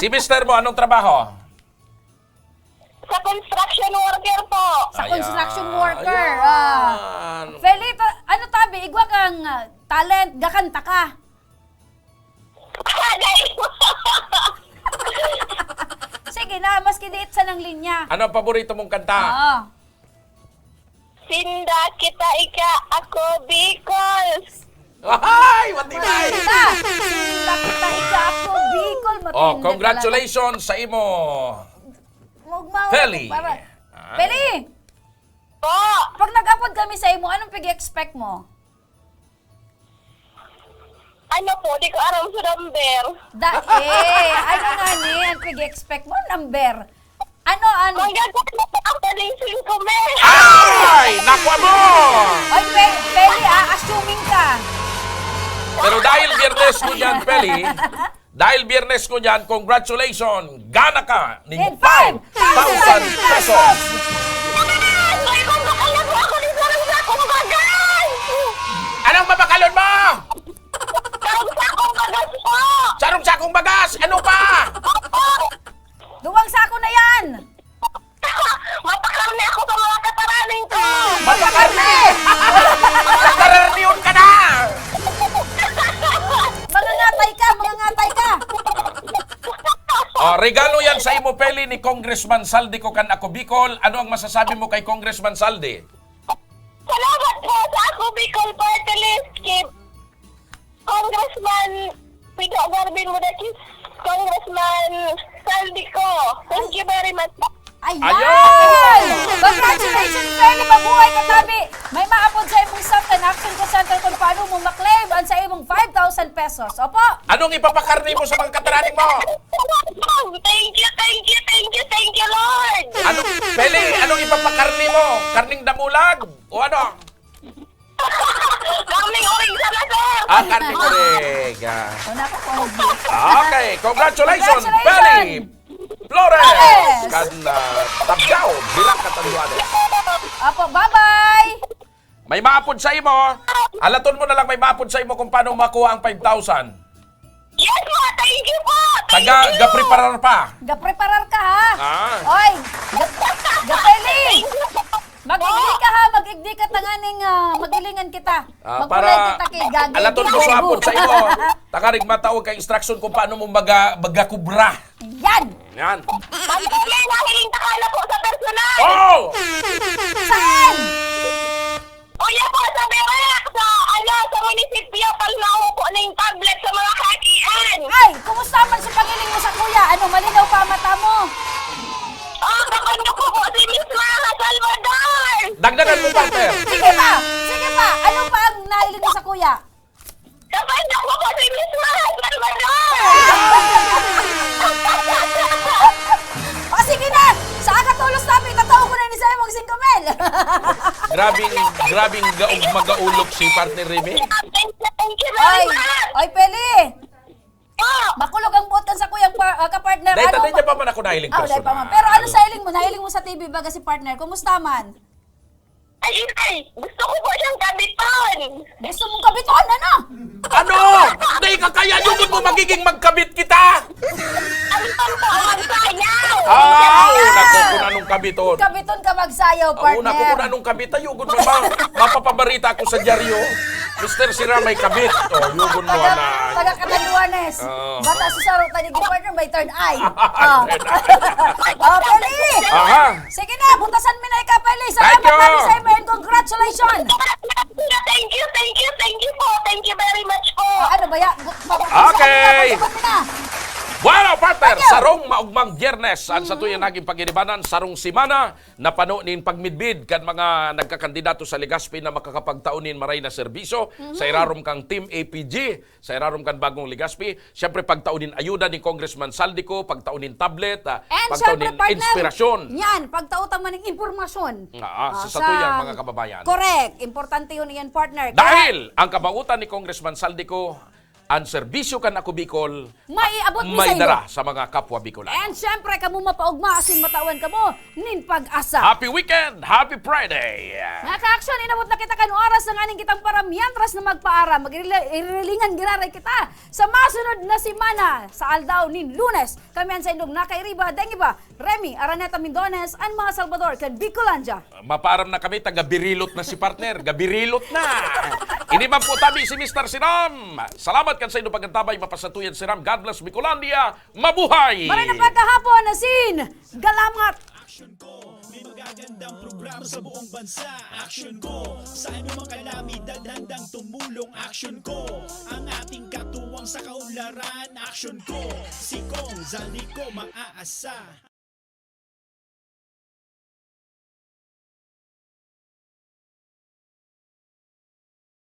Si mister mo, anong trabaho? Sa construction worker po. Sa construction worker. Feli, ano tabi? Igwa kang talent, gakanta ka. Sige na, mas kiniit sa ng linya. Ano ang paborito mong kanta? Sinda kita ika, ako Bicol. Ay, matibay! Sinda kita ika, ako Bicol. Matindi Congratulations sa imo. Feli. Feli! Pag nag-upload kami sa imo, anong pag-expect mo? Ano po, di ko aram sa number. Ano nga ni, ang pag-expect mo, number? Ano? Manggagawa po ako ng 5 men. Ay! Nakwa mo! Oy, Feli, assuming ka. Pero dahil biyernes ko dyan, Peli, dahil biyernes ko dyan, congratulations! Gana ka ng 5,000 pesos! May mabakalon mo ako ni sarang sakong bagas! Anong mabakalon mo? Sarang sakong bagas po! Sarong sakong bagas! Ano pa? Duwang sako na yan! Mapakarni ako sa mga kataraning ko! Mapakarni! Nagkaraniyon ka na! Mangangatay ka! Regalo yan sa imo, Peli, ni Congressman Saldi ko kan ako Bicol. Ano ang masasabi mo kay Congressman Saldi? Salamat po sa ako Bicol Party List, Kip. Congressman Pido Garbin Mudakis, Congressman Saldi ko. Thank you very much. Ayun! Congratulations, Feli! Mabuhay ka, tabi! May maapod sa imong staff and action ko center kung paano mo maklaim ang sa imong 5,000 pesos. Opo! Anong ipapakarni mo sa mga kataraning mo? Thank you, Lord! Peli, anong ipapakarni mo? Karning damulag? O ano? Karning oring sana, sir! Karning oring. Una ko po. Okay, congratulations, Peli! Flores! Kan Tabgaw, Birak Katanduanes. Apo, bye-bye! May maapod sa imo. Alaton mo na lang may maapod sa imo kung paano makuha ang 5,000. Yes po! Thank you po! Ga-preparar pa. Ga-preparar ka, ha? Oy! Ga-Feli! Mag-igdi ka, ha? Mag-igdi ka tanganing mag-ilingan kita. Para kita kay Gagi. alaton mo sa apod sa imo. Takarig matawag kay instruction kung paano mo magakubra. Yan! Yan. Pagkakli, nahiling takala po sa personal! Oh! Saan? Uya po sa Berak, sa munisipyo, palnao po na yung tablet sa mga kakian. Ay, kumusta man sa pangiling mo sa kuya? Ano, malinaw pa ang mata mo? Kakando ko po si Miss Mara Salvador! Dagdagan mo, partner. Sige pa! Ano pa ang nahiling mo sa kuya? Kakando ko po si Miss Mara Salvador! O sige na! Sa akatulos namin, tatawa ko na ni Sayo mong 5 mil! Grabing magaulok si partner Remy. Thank you very much! Oy, Peli! Makulog ang buot kan sa kuyang kapartner. Dahil tanay niya pa man ako nahiling dahil pa man. personal. Pero ano sa hiling mo? Nahiling mo sa TV baga si partner. Kumusta man? Ay, gusto ko po siyang kabiton. Gusto mong kabiton, ano? Ano? Hindi ka kaya yun mo magiging magkabit kita! Kabiton po, magsayaw. Una ko kung anong kabiton. Kabiton ka magsayaw, partner. Una ko kung anong kabit. Ayugon mo ba? Mapapabarita ako sa dyaryo. Mr. Sira may kabit. Yugon mo na. Taga Catanduanes. Oo. Bata sa sarong tani partner may third eye. Peli! Aha. Sige na, buntasan mo na ikaw, Peli. Thank Salamat you. kami sa imo and congratulations. Thank you po. Thank you very much po. Ano ba ya? Okay. Bueno, partner, Thank you. sarong maugmang Biyernes, ang sa tuyang naging pagiribanan, sarong simana, na nin pagmidbid kan mga nagkakandidato sa Legazpi na makakapagtaunin maray na serbisyo, sa irarom kang Team APG, sa irarom kang Bagong Legazpi, siyempre pagtaunin ayuda ni Congressman Saldico, pagtaunin tablet, And pagtaunin syempre, partner, inspirasyon. Yan, pagtautan man ng impormasyon. Sa tuyang mga kababayan. Correct. Importante yun yan, partner. Dahil ang kabautan ni Congressman Saldico, ang serbisyo kan ako Bicol, maiabot mi may sa dara iyo. sa mga kapwa Bicolano. And syempre, kamo mapaugma asin matawan kamo nin pag-asa. Happy weekend! Happy Friday! Mga ka-action, inabot na kita kan oras ng aning kitang paramiantras na magpaara. Magirilingan giraray kita sa masunod na simana sa aldaw nin Lunes. Kami ang sa indong nakairiba, dengiba, Remy, Araneta Mindones, ang mga Salvador, kan Bicolandia. Mapaaram na kami, taga-birilot na si partner. Gabirilot na! Inimang po tabi si Mr. Siram. Salamat kan sa inyong pagkantabay, mapasatuyan si Ram. God bless Bicolandia. Mabuhay! Maray na pagkahapon na sin Galamat! May magagandang programa sa buong bansa. Action ko, sa anumang kalamidad handang tumulong. Action ko, ang ating katuwang sa kaunlaran. Action ko, si Kong Zaldico maaasa.